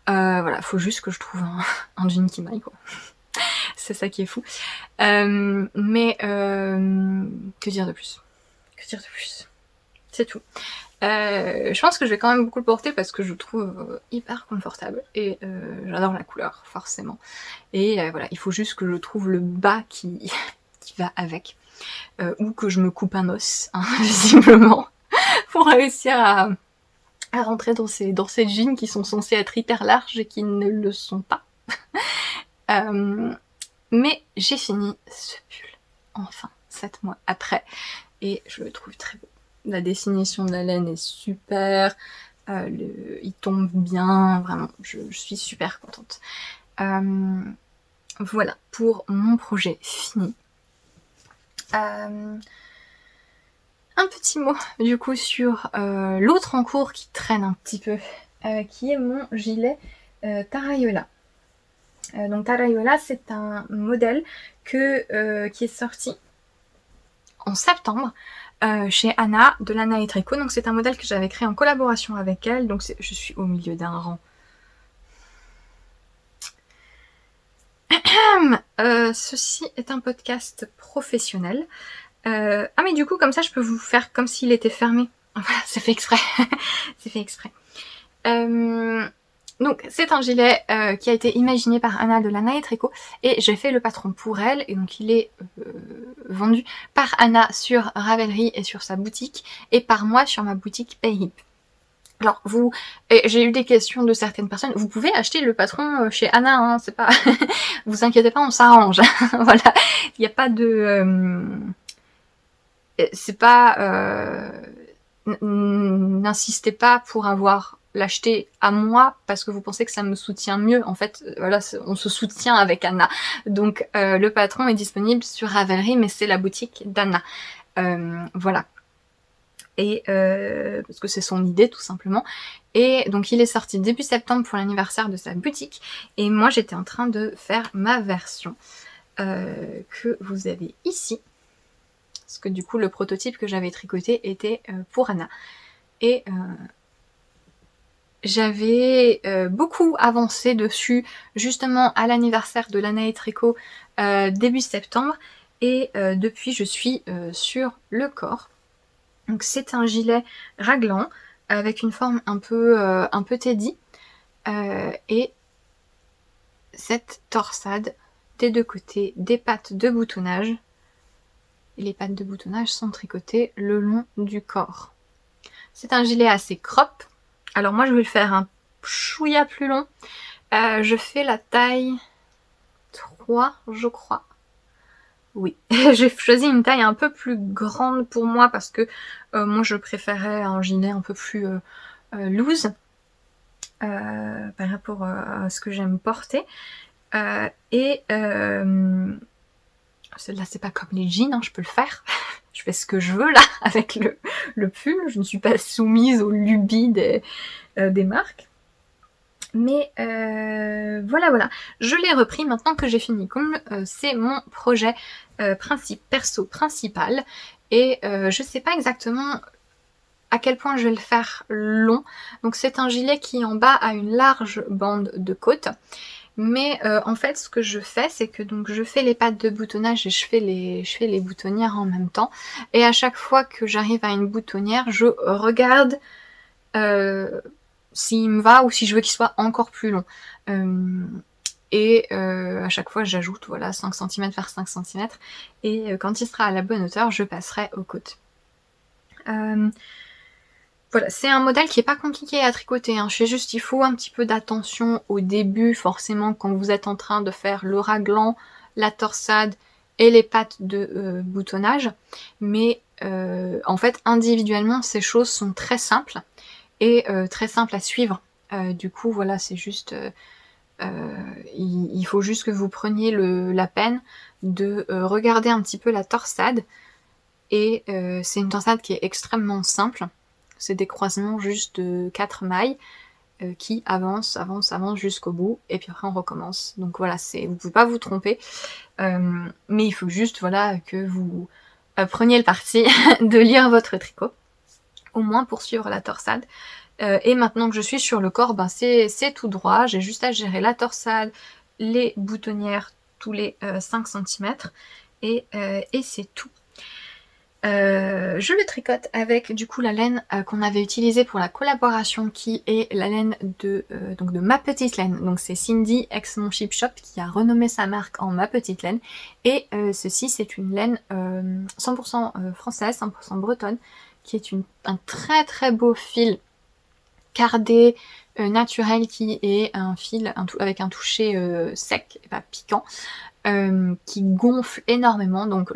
Voilà, faut juste que je trouve un jean qui m'aille, quoi. C'est ça qui est fou. Mais que dire de plus? C'est tout. Je pense que je vais quand même beaucoup le porter parce que je le trouve hyper confortable. Et j'adore la couleur, forcément. Et voilà, il faut juste que je trouve le bas qui va avec. Ou que je me coupe un os, hein, visiblement, pour réussir à rentrer dans ces jeans qui sont censés être hyper larges et qui ne le sont pas. Mais j'ai fini ce pull, enfin. 7 mois après. Et je le trouve très beau. La définition de la laine est super. Il tombe bien. Vraiment, je suis super contente. Voilà pour mon projet fini. Un petit mot du coup sur l'autre en cours qui traîne un petit peu, qui est mon gilet Tarayola. Donc Tarayola, c'est un modèle qui est sorti en septembre chez Anna de l'Anna et Tricot. Donc c'est un modèle que j'avais créé en collaboration avec elle. Donc je suis au milieu d'un rang. Ceci est un podcast professionnel. Mais du coup, comme ça, je peux vous faire comme s'il était fermé. Voilà, c'est fait exprès. C'est fait exprès. Donc, c'est un gilet qui a été imaginé par Anna de l'Anna et Tricot. Et j'ai fait le patron pour elle. Et donc, il est vendu par Anna sur Ravelry et sur sa boutique. Et par moi sur ma boutique Payhip. Alors j'ai eu des questions de certaines personnes, vous pouvez acheter le patron chez Anna, hein, c'est pas, vous inquiétez pas, on s'arrange, voilà, il n'y a pas de, c'est pas, n'insistez pas pour l'acheter à moi parce que vous pensez que ça me soutient mieux, en fait, voilà, on se soutient avec Anna, donc le patron est disponible sur Ravelry, mais c'est la boutique d'Anna, voilà. Et parce que c'est son idée tout simplement. Et donc il est sorti début septembre pour l'anniversaire de sa boutique. Et moi j'étais en train de faire ma version que vous avez ici. Parce que du coup le prototype que j'avais tricoté était pour Anna. Et j'avais beaucoup avancé dessus justement à l'anniversaire de l'Anna et Tricot début septembre. Et depuis je suis sur le corps. Donc c'est un gilet raglan avec une forme un peu teddy et cette torsade des deux côtés, des pattes de boutonnage. Et les pattes de boutonnage sont tricotées le long du corps. C'est un gilet assez crop. Alors moi je vais le faire un chouïa plus long. Je fais la taille 3 je crois. Oui, j'ai choisi une taille un peu plus grande pour moi parce que moi je préférais un gilet un peu plus loose par rapport à ce que j'aime porter. Celle-là c'est pas comme les jeans, hein, je peux le faire. Je fais ce que je veux là avec le pull. Je ne suis pas soumise aux lubies des marques. Mais voilà, je l'ai repris maintenant que j'ai fini. Comme c'est mon projet perso principal, et je sais pas exactement à quel point je vais le faire long. Donc c'est un gilet qui en bas a une large bande de côte. Mais en fait ce que je fais c'est que donc je fais les pattes de boutonnage et je fais les boutonnières en même temps. Et à chaque fois que j'arrive à une boutonnière, je regarde s'il me va ou si je veux qu'il soit encore plus long. À chaque fois j'ajoute voilà 5 cm par 5 cm et quand il sera à la bonne hauteur je passerai aux côtes. Voilà, c'est un modèle qui est pas compliqué à tricoter, hein. Je sais juste qu'il faut un petit peu d'attention au début forcément quand vous êtes en train de faire le raglan, la torsade et les pattes de boutonnage, mais en fait individuellement ces choses sont très simples et très simples à suivre. Du coup voilà, c'est juste il faut juste que vous preniez la peine de regarder un petit peu la torsade. Et c'est une torsade qui est extrêmement simple. C'est des croisements juste de 4 mailles qui avancent jusqu'au bout. Et puis après on recommence. Donc voilà, vous pouvez pas vous tromper. Mais il faut juste voilà que vous preniez le parti de lire votre tricot. Au moins pour suivre la torsade. Et maintenant que je suis sur le corps, ben c'est tout droit. J'ai juste à gérer la torsade, les boutonnières tous les 5 cm. Et c'est tout. Je le tricote avec du coup la laine qu'on avait utilisée pour la collaboration qui est la laine de Ma Petite Laine. Donc c'est Cindy ex Mon Chip Shop qui a renommé sa marque en Ma Petite Laine. Et ceci c'est une laine 100% française, 100% bretonne, qui est un très très beau fil cardé naturel qui est un fil avec un toucher sec et pas piquant qui gonfle énormément. Donc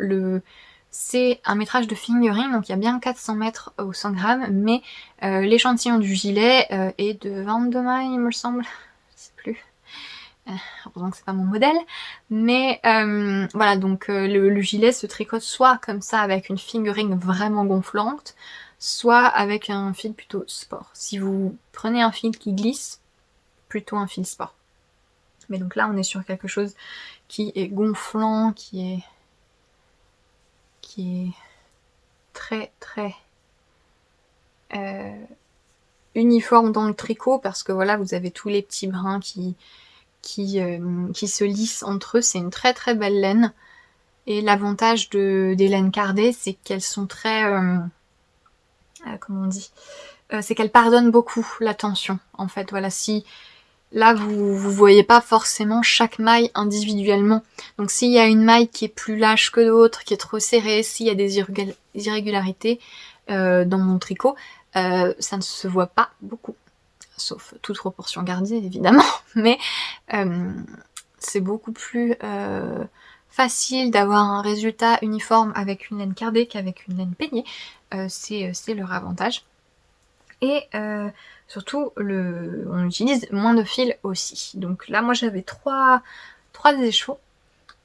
c'est un métrage de fingering, donc il y a bien 400 mètres au 100 grammes, mais l'échantillon du gilet est de 22 mailles, il me semble, je sais plus. Heureusement que c'est pas mon modèle, mais voilà, donc le gilet se tricote soit comme ça avec une fingering vraiment gonflante, soit avec un fil plutôt sport. Si vous prenez un fil qui glisse, plutôt un fil sport. Mais donc là on est sur quelque chose qui est gonflant, qui est très très uniforme dans le tricot, parce que voilà, vous avez tous les petits brins qui se lissent entre eux. C'est une très très belle laine. Et l'avantage des laines cardées, c'est qu'elles sont très... comment on dit, c'est qu'elles pardonnent beaucoup la tension. En fait, voilà, si... Là, vous voyez pas forcément chaque maille individuellement. Donc s'il y a une maille qui est plus lâche que d'autres, qui est trop serrée, s'il y a des irrégularités dans mon tricot, ça ne se voit pas beaucoup. Sauf toute proportion gardée, évidemment. Mais c'est beaucoup plus facile d'avoir un résultat uniforme avec une laine cardée qu'avec une laine peignée. C'est leur avantage. Et surtout, on utilise moins de fils aussi. Donc là, moi j'avais trois échevaux.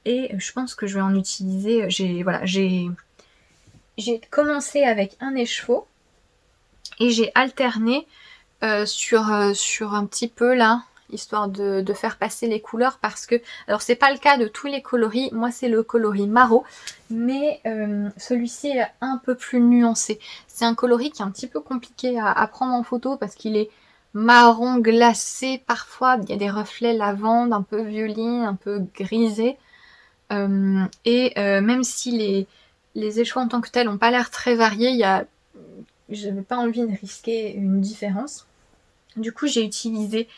Et je pense que je vais en utiliser... J'ai commencé avec un écheveau. Et j'ai alterné sur un petit peu là, histoire de faire passer les couleurs, parce que, alors c'est pas le cas de tous les coloris, moi c'est le coloris Maro, mais celui-ci est un peu plus nuancé. C'est un coloris qui est un petit peu compliqué à prendre en photo parce qu'il est marron glacé, parfois il y a des reflets lavande, un peu violine, un peu grisé, et même si les échevaux en tant que tels n'ont pas l'air très variés, j'avais pas envie de risquer une différence. Du coup, j'ai utilisé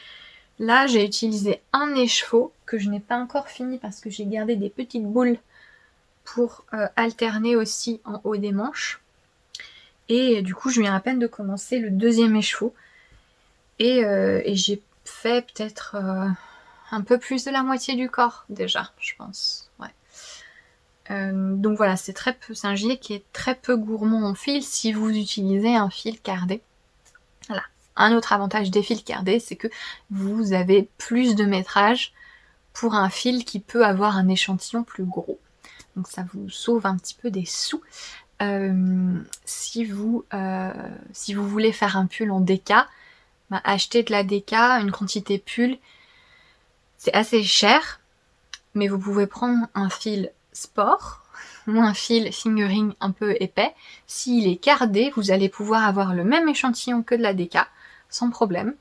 un écheveau que je n'ai pas encore fini parce que j'ai gardé des petites boules pour alterner aussi en haut des manches. Et du coup, je viens à peine de commencer le deuxième écheveau. Et j'ai fait peut-être un peu plus de la moitié du corps déjà, je pense. Ouais. Donc voilà, c'est un gilet qui est très peu gourmand en fil si vous utilisez un fil cardé. Voilà. Un autre avantage des fils cardés, c'est que vous avez plus de métrage pour un fil qui peut avoir un échantillon plus gros. Donc ça vous sauve un petit peu des sous. Si vous voulez faire un pull en DK, achetez de la DK, une quantité pull. C'est assez cher, mais vous pouvez prendre un fil sport ou un fil fingering un peu épais. S'il est cardé, vous allez pouvoir avoir le même échantillon que de la DK, sans problème.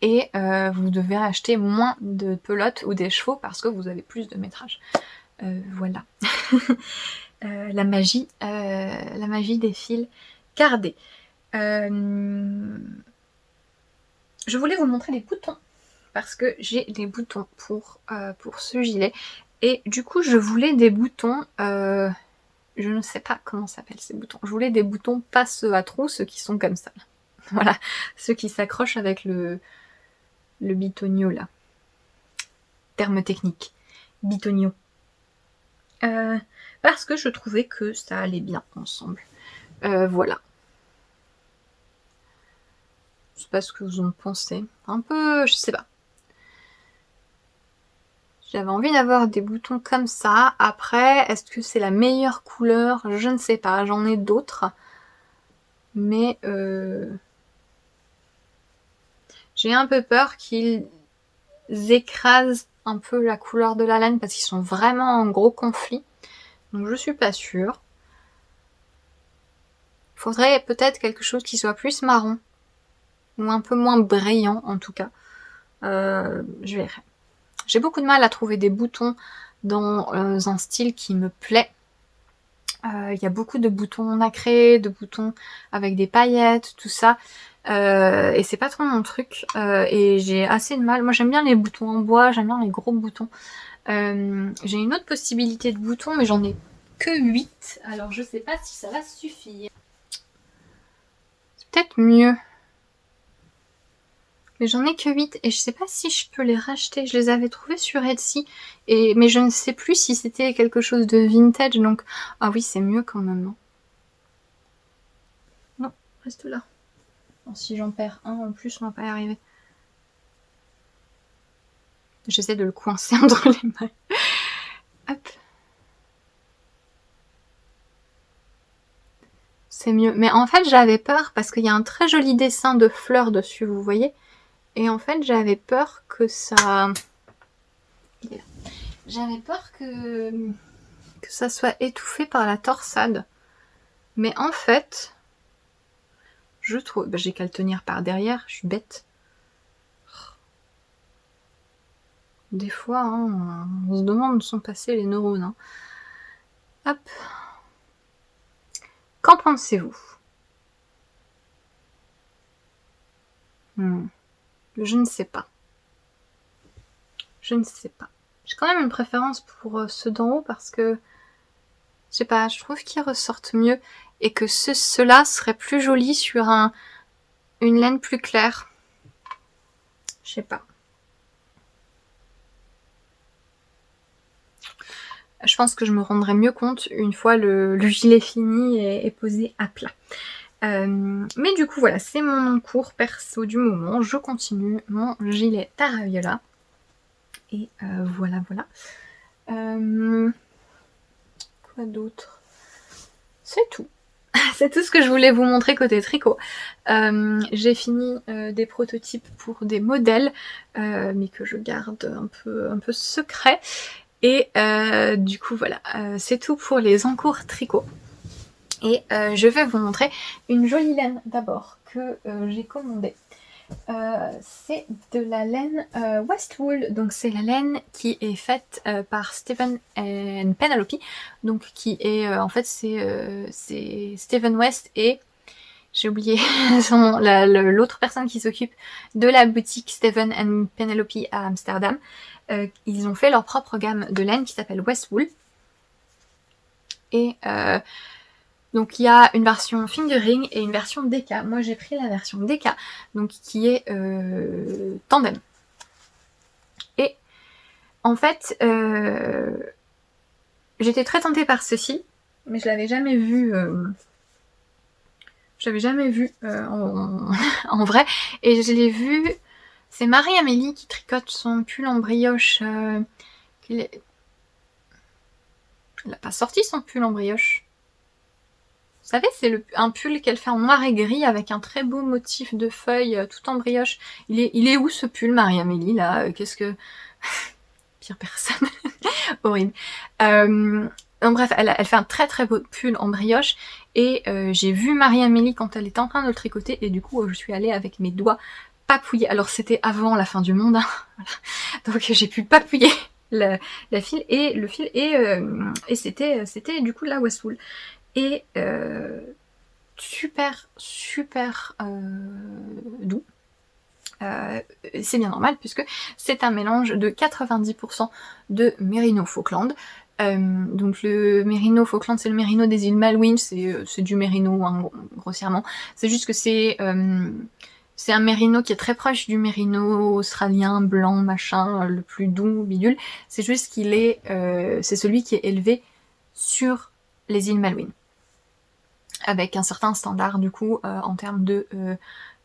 Et vous devez acheter moins de pelotes ou d'écheveaux parce que vous avez plus de métrage. Voilà. La magie des fils cardés. Je voulais vous montrer les boutons parce que j'ai des boutons pour ce gilet. Et du coup, je voulais des boutons... je ne sais pas comment s'appellent ces boutons. Je voulais des boutons pas ceux à trous, ceux qui sont comme ça. Voilà, ceux qui s'accrochent avec le bitonio là. Terme technique. Bitonio. Parce que je trouvais que ça allait bien ensemble. Voilà. Je sais pas ce que vous en pensez. Un peu, je sais pas. J'avais envie d'avoir des boutons comme ça. Après, est-ce que c'est la meilleure couleur? Je ne sais pas. J'en ai d'autres. Mais j'ai un peu peur qu'ils écrasent un peu la couleur de la laine parce qu'ils sont vraiment en gros conflit. Donc je suis pas sûre. Il faudrait peut-être quelque chose qui soit plus marron. Ou un peu moins brillant en tout cas. Je verrai. J'ai beaucoup de mal à trouver des boutons dans un style qui me plaît. Il y a beaucoup de boutons nacrés, de boutons avec des paillettes, tout ça. Et c'est pas trop mon truc. Et j'ai assez de mal. Moi j'aime bien les boutons en bois, j'aime bien les gros boutons. J'ai une autre possibilité de boutons, mais j'en ai que 8. Alors je sais pas si ça va suffire. C'est peut-être mieux. Mais j'en ai que 8 et je sais pas si je peux les racheter. Je les avais trouvés sur Etsy, mais je ne sais plus si c'était quelque chose de vintage, donc... Ah oui, c'est mieux quand même. Hein. Non, reste là. Bon, si j'en perds un en plus, on va pas y arriver. J'essaie de le coincer entre les mains. Hop. C'est mieux. Mais en fait, j'avais peur parce qu'il y a un très joli dessin de fleurs dessus, vous voyez. Et en fait, j'avais peur que ça... J'avais peur que ça soit étouffé par la torsade. Mais en fait, je trouve... Bah, j'ai qu'à le tenir par derrière, je suis bête. Des fois, hein, on se demande où sont passés les neurones. Hein. Hop. Qu'en pensez-vous? Je ne sais pas. Je ne sais pas. J'ai quand même une préférence pour ceux d'en haut parce que, je sais pas, je trouve qu'ils ressortent mieux et que ceux-là seraient plus jolis sur une laine plus claire. Je sais pas. Je pense que je me rendrai mieux compte une fois le gilet fini et posé à plat. Mais du coup, voilà, c'est mon cours perso du moment. Je continue mon gilet Taraviola. Et voilà. Quoi d'autre? C'est tout. C'est tout ce que je voulais vous montrer côté tricot. J'ai fini des prototypes pour des modèles, mais que je garde un peu secret. Et du coup, voilà, c'est tout pour les encours tricot. Et je vais vous montrer une jolie laine d'abord que j'ai commandée. C'est de la laine Westwool, donc c'est la laine qui est faite par Stephen and Penelope, donc qui est en fait c'est Stephen West et j'ai oublié son nom, l'autre personne qui s'occupe de la boutique Stephen and Penelope à Amsterdam. Ils ont fait leur propre gamme de laine qui s'appelle Westwool et donc il y a une version fingering et une version DK. Moi j'ai pris la version DK, donc qui est tandem. Et en fait, j'étais très tentée par ceci, mais je l'avais jamais vu. En vrai. Et je l'ai vu. C'est Marie-Amélie qui tricote son pull en brioche. Elle n'a pas sorti son pull en brioche. Vous savez, c'est un pull qu'elle fait en noir et gris avec un très beau motif de feuilles tout en brioche. Il est où ce pull, Marie-Amélie, là? Qu'est-ce que... Pire personne. Horrible. Donc bref, elle fait un très très beau pull en brioche. Et j'ai vu Marie-Amélie quand elle était en train de le tricoter. Et du coup, je suis allée avec mes doigts papouiller. Alors c'était avant la fin du monde. Hein, voilà. Donc j'ai pu papouiller la fil et le fil. Et c'était du coup de la Westwool. Et super doux. C'est bien normal puisque c'est un mélange de 90% de Merino Falkland. Donc le Merino Falkland, c'est le Merino des îles Malouines, c'est du Merino hein, grossièrement. C'est juste que c'est un Merino qui est très proche du Merino australien, blanc, machin, le plus doux, bidule. C'est juste qu'il est, c'est celui qui est élevé sur les îles Malouines. Avec un certain standard du coup en termes de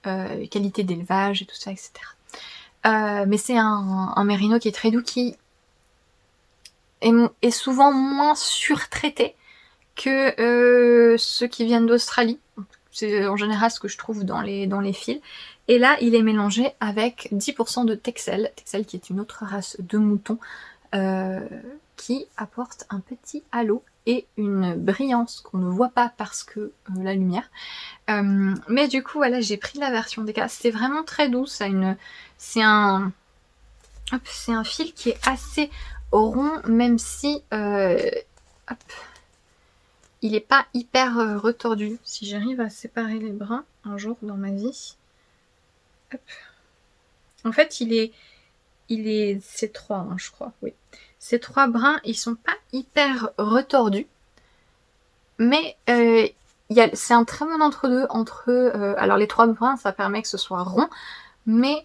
qualité d'élevage et tout ça, etc. Mais c'est un Merino qui est très doux, qui est souvent moins surtraité que ceux qui viennent d'Australie. C'est en général ce que je trouve dans les fils. Et là, il est mélangé avec 10% de Texel. Texel qui est une autre race de moutons qui apporte un petit halo et une brillance qu'on ne voit pas parce que la lumière. Mais du coup, voilà, j'ai pris la version DK. C'est vraiment très doux. C'est un fil qui est assez rond, même si il n'est pas hyper retordu. Si j'arrive à séparer les brins un jour dans ma vie. Hop. En fait, c'est 3, hein, je crois, oui. Ces 3 brins, ils sont pas hyper retordus. Mais c'est un très bon entre-deux. Alors les 3 brins, ça permet que ce soit rond. Mais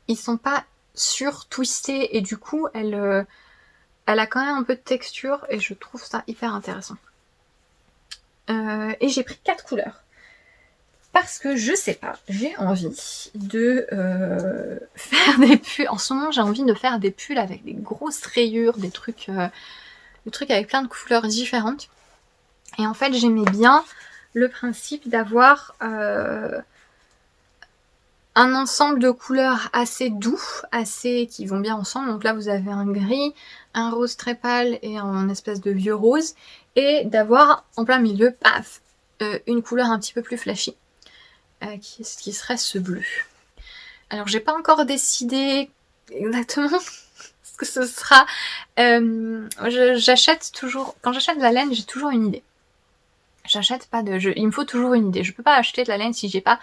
ils sont pas sur-twistés et du coup elle a quand même un peu de texture et je trouve ça hyper intéressant. Et j'ai pris 4 couleurs. Parce que je sais pas, j'ai envie de faire des pulls. En ce moment, j'ai envie de faire des pulls avec des grosses rayures, des trucs avec plein de couleurs différentes. Et en fait, j'aimais bien le principe d'avoir un ensemble de couleurs assez doux, qui vont bien ensemble. Donc là, vous avez un gris, un rose très pâle et un espèce de vieux rose. Et d'avoir en plein milieu, paf, une couleur un petit peu plus flashy. Qui serait ce bleu. Alors j'ai pas encore décidé exactement ce que ce sera. J'achète toujours, quand j'achète de la laine, j'ai toujours une idée. Il me faut toujours une idée. Je peux pas acheter de la laine si j'ai pas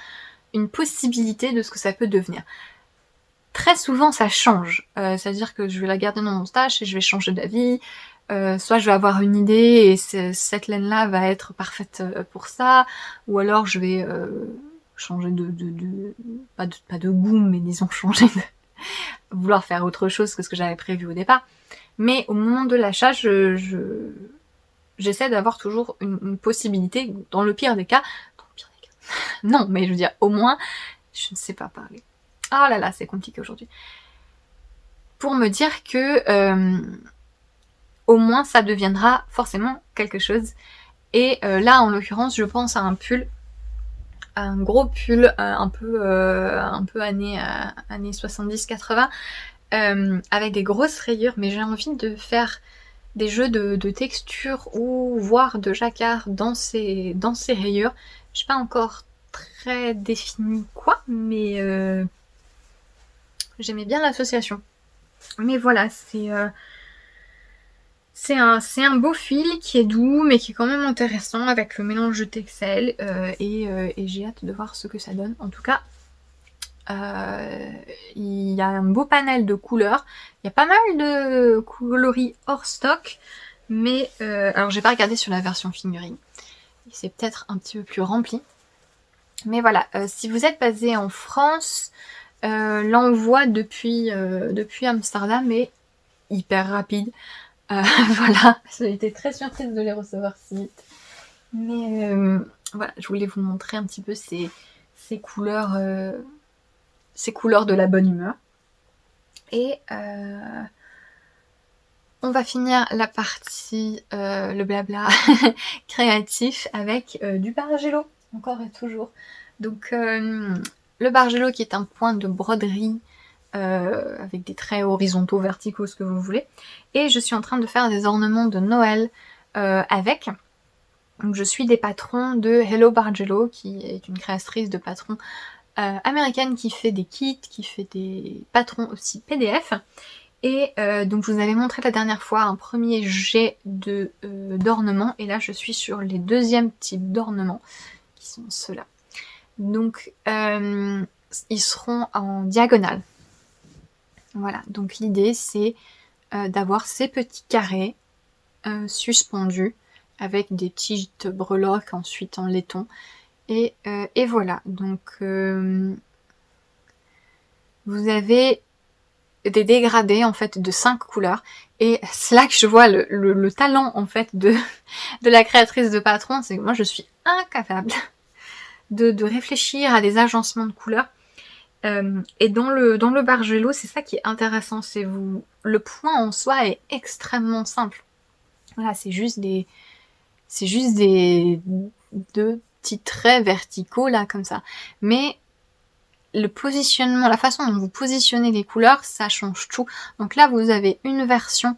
une possibilité de ce que ça peut devenir. Très souvent ça change, c'est-à-dire que je vais la garder dans mon stash et je vais changer d'avis. Soit je vais avoir une idée et cette laine-là va être parfaite pour ça, ou alors je vais changer pas de goût, mais disons changer vouloir faire autre chose que ce que j'avais prévu au départ. Mais au moment de l'achat, j'essaie d'avoir toujours une possibilité, dans le pire des cas, non, mais je veux dire, au moins, je ne sais pas parler. Oh là là, c'est compliqué aujourd'hui. Pour me dire que au moins ça deviendra forcément quelque chose. Et là, en l'occurrence, je pense à un pull, un gros pull un peu années 70-80, avec des grosses rayures, mais j'ai envie de faire des jeux de texture ou voire de jacquard dans ces rayures. Je sais pas encore très défini quoi, mais j'aimais bien l'association. Mais voilà, c'est un beau fil qui est doux mais qui est quand même intéressant avec le mélange de textile et j'ai hâte de voir ce que ça donne. En tout cas, il y a un beau panel de couleurs. Il y a pas mal de coloris hors stock, mais alors j'ai pas regardé sur la version figurine. C'est peut-être un petit peu plus rempli. Mais voilà, si vous êtes basé en France, l'envoi depuis Amsterdam est hyper rapide. Voilà, j'ai été très surprise de les recevoir si vite. Mais voilà, je voulais vous montrer un petit peu ces couleurs de la bonne humeur. Et on va finir la partie, le blabla créatif avec du Bargello, encore et toujours. Donc le Bargello qui est un point de broderie avec des traits horizontaux, verticaux, ce que vous voulez. Et je suis en train de faire des ornements de Noël avec. Donc je suis des patrons de Hello Bargello, qui est une créatrice de patrons américaine qui fait des kits, qui fait des patrons aussi PDF. Et donc je vous avais montré la dernière fois un premier jet d'ornements, et là je suis sur les deuxièmes types d'ornements, qui sont ceux-là. Donc ils seront en diagonale. Voilà, donc l'idée c'est d'avoir ces petits carrés suspendus avec des petites breloques ensuite en laiton. Et voilà, donc vous avez des dégradés en fait de 5 couleurs, et c'est là que je vois le talent en fait de la créatrice de patron. C'est que moi je suis incapable de réfléchir à des agencements de couleurs. Et dans le Bargello, c'est ça qui est intéressant, le point en soi est extrêmement simple. Voilà, c'est juste deux petits traits verticaux là comme ça. Mais le positionnement, la façon dont vous positionnez les couleurs, ça change tout. Donc là, vous avez une version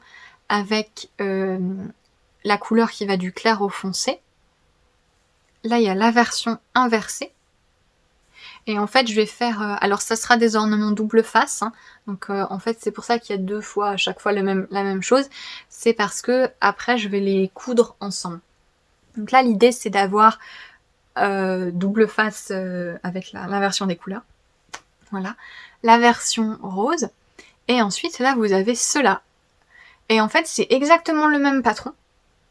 avec la couleur qui va du clair au foncé. Là, il y a la version inversée. Et en fait, je vais faire... alors, ça sera des ornements double face. Hein. Donc, en fait, c'est pour ça qu'il y a 2 fois, à chaque fois, la même chose. C'est parce que après, je vais les coudre ensemble. Donc là, l'idée, c'est d'avoir double face avec l'inversion des couleurs. Voilà. La version rose. Et ensuite, là, vous avez cela. Et en fait, c'est exactement le même patron.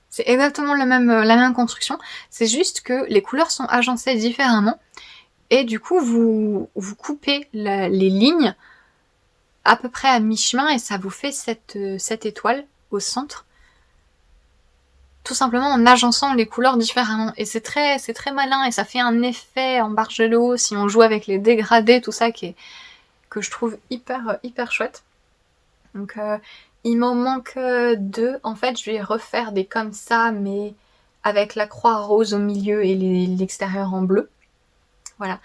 C'est exactement la même construction. C'est juste que les couleurs sont agencées différemment. Et du coup, vous coupez les lignes à peu près à mi-chemin et ça vous fait cette étoile au centre. Tout simplement en agençant les couleurs différemment. Et c'est très malin et ça fait un effet en Bargello si on joue avec les dégradés, tout ça que je trouve hyper chouette. Donc il m'en manque 2. En fait, je vais refaire des comme ça, mais avec la croix rose au milieu et l'extérieur en bleu. Voilà.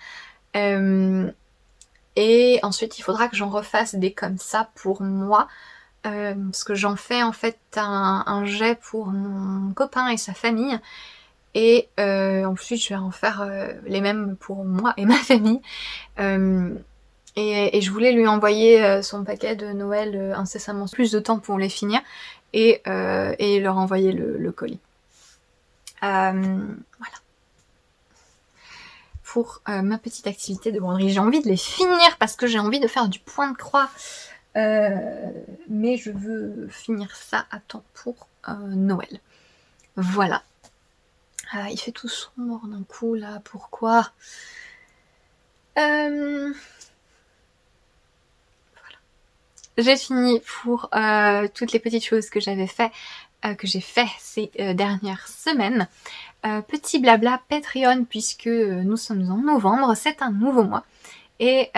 Et ensuite, il faudra que j'en refasse des comme ça pour moi. Parce que j'en fais en fait un jet pour mon copain et sa famille. Et ensuite, je vais en faire les mêmes pour moi et ma famille. Et je voulais lui envoyer son paquet de Noël incessamment, plus de temps pour les finir. Et leur envoyer le colis. Voilà. Pour ma petite activité de broderie. J'ai envie de les finir parce que j'ai envie de faire du point de croix. Mais je veux finir ça à temps pour Noël. Voilà. Il fait tout sombre d'un coup là, pourquoi Voilà. J'ai fini pour toutes les petites choses que j'avais fait, que j'ai fait ces dernières semaines. Petit blabla Patreon puisque nous sommes en novembre, c'est un nouveau mois. Et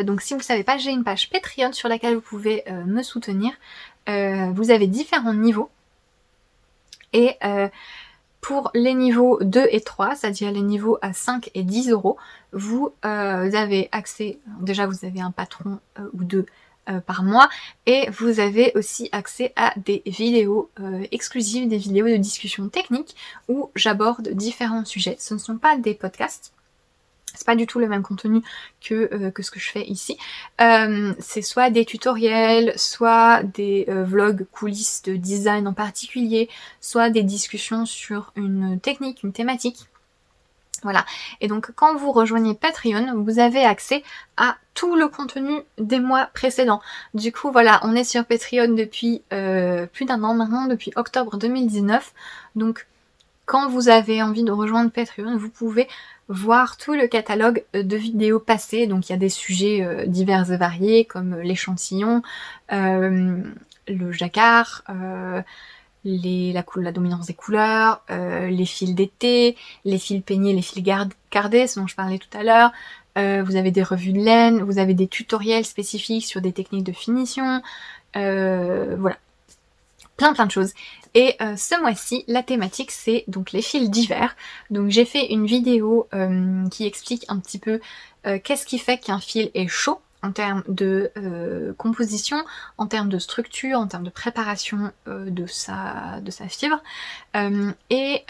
donc si vous ne savez pas, j'ai une page Patreon sur laquelle vous pouvez me soutenir. Vous avez différents niveaux. Et pour les niveaux 2 et 3, c'est-à-dire les niveaux à 5 et 10 euros, vous avez accès, déjà vous avez un patron ou deux par mois, et vous avez aussi accès à des vidéos exclusives, des vidéos de discussion technique où j'aborde différents sujets. Ce ne sont pas des podcasts. C'est pas du tout le même contenu que ce que je fais ici. C'est soit des tutoriels, soit des vlogs coulisses de design en particulier, soit des discussions sur une technique, une thématique. Voilà. Et donc quand vous rejoignez Patreon, vous avez accès à tout le contenu des mois précédents. Du coup, voilà, on est sur Patreon depuis plus d'un an maintenant, depuis octobre 2019. Donc quand vous avez envie de rejoindre Patreon, vous pouvez voir tout le catalogue de vidéos passées. Donc il y a des sujets divers et variés comme l'échantillon, le jacquard, la dominance des couleurs, les fils d'été, les fils peignés, les fils cardés, ce dont je parlais tout à l'heure. Vous avez des revues de laine, vous avez des tutoriels spécifiques sur des techniques de finition. Voilà. Plein de choses. Et ce mois-ci, la thématique, c'est donc les fils d'hiver. Donc j'ai fait une vidéo qui explique un petit peu qu'est-ce qui fait qu'un fil est chaud en termes de composition, en termes de structure, en termes de préparation de sa fibre. Et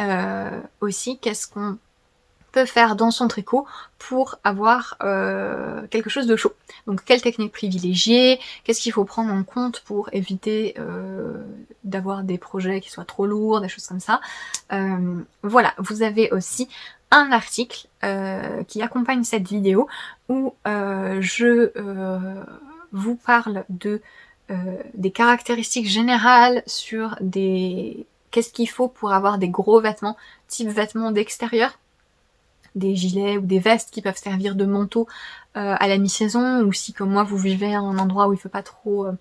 aussi qu'est-ce qu'on peut faire dans son tricot pour avoir quelque chose de chaud. Donc quelle technique privilégier, qu'est-ce qu'il faut prendre en compte pour éviter d'avoir des projets qui soient trop lourds, des choses comme ça. Voilà, vous avez aussi un article qui accompagne cette vidéo où je vous parle de des caractéristiques générales sur qu'est-ce qu'il faut pour avoir des gros vêtements, type vêtements d'extérieur, des gilets ou des vestes qui peuvent servir de manteau à la mi-saison, ou si comme moi vous vivez à un endroit où il fait pas trop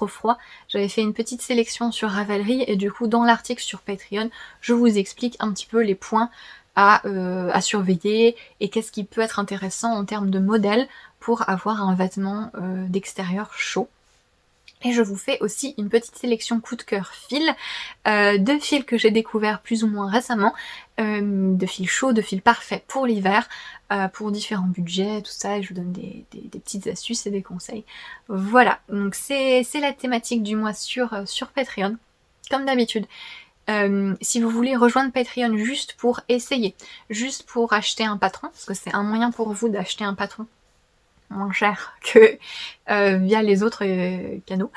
froid. J'avais fait une petite sélection sur Ravelry et du coup dans l'article sur Patreon, je vous explique un petit peu les points à surveiller et qu'est-ce qui peut être intéressant en termes de modèle pour avoir un vêtement d'extérieur chaud. Et je vous fais aussi une petite sélection coup de cœur fils, de fils que j'ai découvert plus ou moins récemment, de fils chauds, de fils parfaits pour l'hiver, pour différents budgets, tout ça, et je vous donne des petites astuces et des conseils. Voilà, donc c'est la thématique du mois sur Patreon, comme d'habitude. Si vous voulez rejoindre Patreon juste pour essayer, juste pour acheter un patron, parce que c'est un moyen pour vous d'acheter un patron moins cher que via les autres canaux.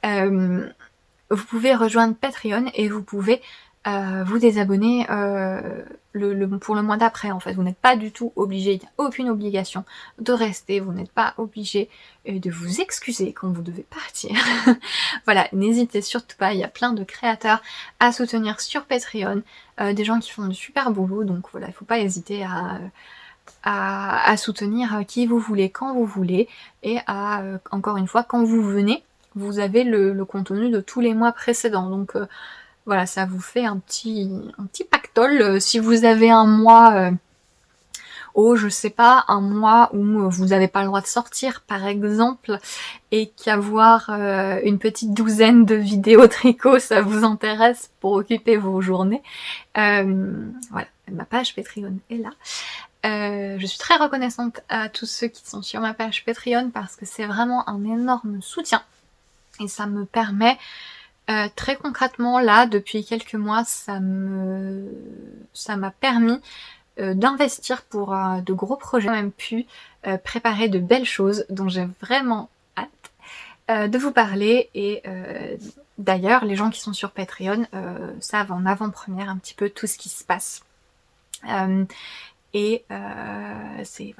Vous pouvez rejoindre Patreon et vous pouvez vous désabonner pour le mois d'après en fait. Vous n'êtes pas du tout obligé, il n'y a aucune obligation de rester, vous n'êtes pas obligé de vous excuser quand vous devez partir. Voilà, n'hésitez surtout pas, il y a plein de créateurs à soutenir sur Patreon, des gens qui font du super boulot, donc voilà, il ne faut pas hésiter à soutenir qui vous voulez, quand vous voulez, et encore une fois, quand vous venez, vous avez le contenu de tous les mois précédents. Donc voilà, ça vous fait un petit pactole. Si vous avez un mois, je sais pas, un mois où vous n'avez pas le droit de sortir, par exemple, et qu'avoir une petite douzaine de vidéos tricot, ça vous intéresse pour occuper vos journées, voilà, ma page Patreon est là. Je suis très reconnaissante à tous ceux qui sont sur ma page Patreon parce que c'est vraiment un énorme soutien et ça me permet très concrètement là depuis quelques mois ça m'a permis d'investir pour de gros projets. J'ai même pu préparer de belles choses dont j'ai vraiment hâte de vous parler et d'ailleurs les gens qui sont sur Patreon savent en avant-première un petit peu tout ce qui se passe. Et c'est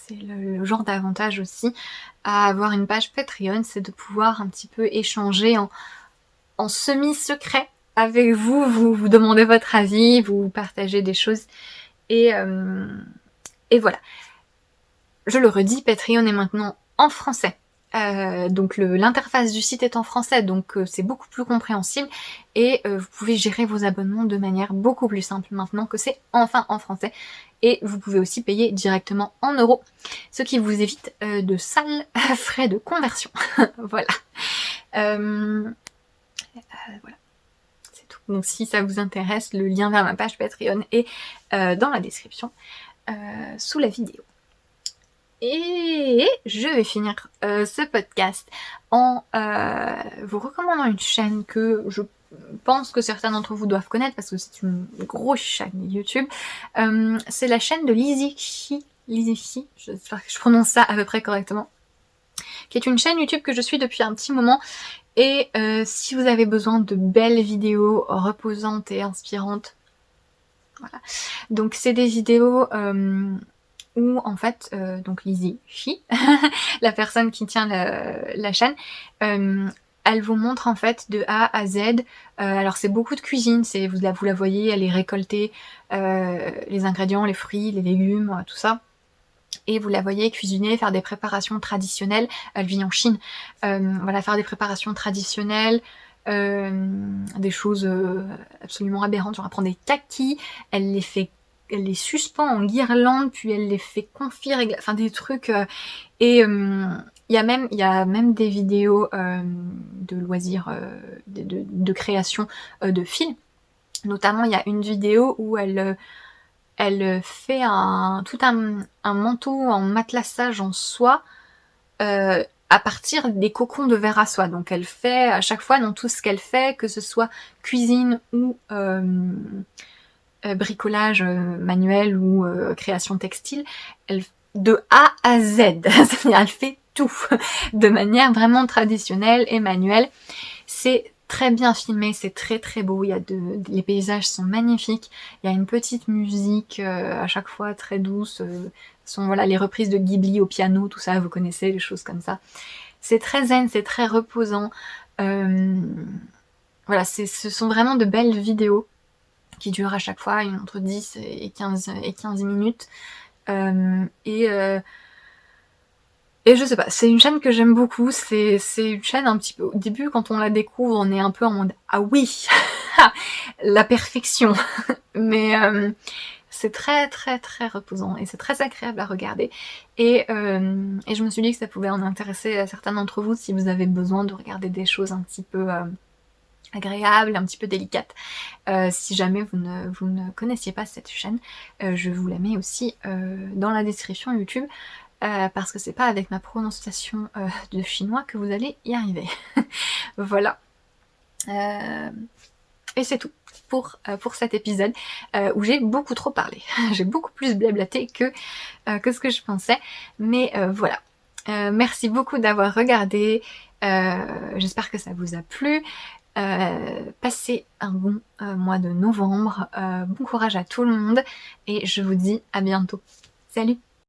le genre d'avantage aussi à avoir une page Patreon, c'est de pouvoir un petit peu échanger en semi-secret avec vous, vous demandez votre avis, vous partagez des choses et voilà. Je le redis, Patreon est maintenant en français. Donc l'interface du site est en français, donc c'est beaucoup plus compréhensible et vous pouvez gérer vos abonnements de manière beaucoup plus simple maintenant que c'est enfin en français. Et vous pouvez aussi payer directement en euros, ce qui vous évite de sales frais de conversion. Voilà. Voilà. C'est tout. Donc si ça vous intéresse, le lien vers ma page Patreon est dans la description sous la vidéo. Et je vais finir ce podcast en vous recommandant une chaîne que je pense que certains d'entre vous doivent connaître parce que c'est une grosse chaîne YouTube. C'est la chaîne de Lizzy Chi, j'espère que je prononce ça à peu près correctement, qui est une chaîne YouTube que je suis depuis un petit moment. Et si vous avez besoin de belles vidéos reposantes et inspirantes, voilà. Donc c'est des vidéos où en fait, donc Lizzy Chi, la personne qui tient la chaîne, elle vous montre en fait de A à Z. Alors c'est beaucoup de cuisine, vous la voyez, elle est récoltée, les ingrédients, les fruits, les légumes, tout ça. Et vous la voyez cuisiner, faire des préparations traditionnelles. Elle vit en Chine. Voilà, faire des préparations traditionnelles, des choses absolument aberrantes. Genre elle prend des kakis, elle les suspend en guirlande, puis elle les fait confire, enfin des trucs. Et il y a même des vidéos de loisirs, de création de films. Notamment, il y a une vidéo où elle fait tout un manteau en matelassage en soie à partir des cocons de verre à soie. Donc elle fait à chaque fois dans tout ce qu'elle fait, que ce soit cuisine ou bricolage manuel ou création textile, de A à Z, c'est-à-dire elle fait tout de manière vraiment traditionnelle et manuelle. C'est très bien filmé, c'est très très beau, les paysages sont magnifiques, il y a une petite musique à chaque fois très douce, sont voilà les reprises de Ghibli au piano, tout ça, vous connaissez, les choses comme ça. C'est très zen, c'est très reposant. Voilà, ce sont vraiment de belles vidéos qui durent à chaque fois entre 10 et 15 minutes. Et je sais pas, c'est une chaîne que j'aime beaucoup, c'est une chaîne un petit peu... Au début, quand on la découvre, on est un peu en mode « Ah oui, la perfection !» Mais c'est très très très reposant et c'est très agréable à regarder. Et je me suis dit que ça pouvait en intéresser à certains d'entre vous si vous avez besoin de regarder des choses un petit peu agréables, un petit peu délicates. Si jamais vous ne connaissiez pas cette chaîne, je vous la mets aussi dans la description YouTube. Parce que c'est pas avec ma prononciation de chinois que vous allez y arriver. Voilà. Et c'est tout pour cet épisode où j'ai beaucoup trop parlé. J'ai beaucoup plus blablaté que ce que je pensais. Mais voilà. Merci beaucoup d'avoir regardé. J'espère que ça vous a plu. Passez un bon mois de novembre. Bon courage à tout le monde. Et je vous dis à bientôt. Salut!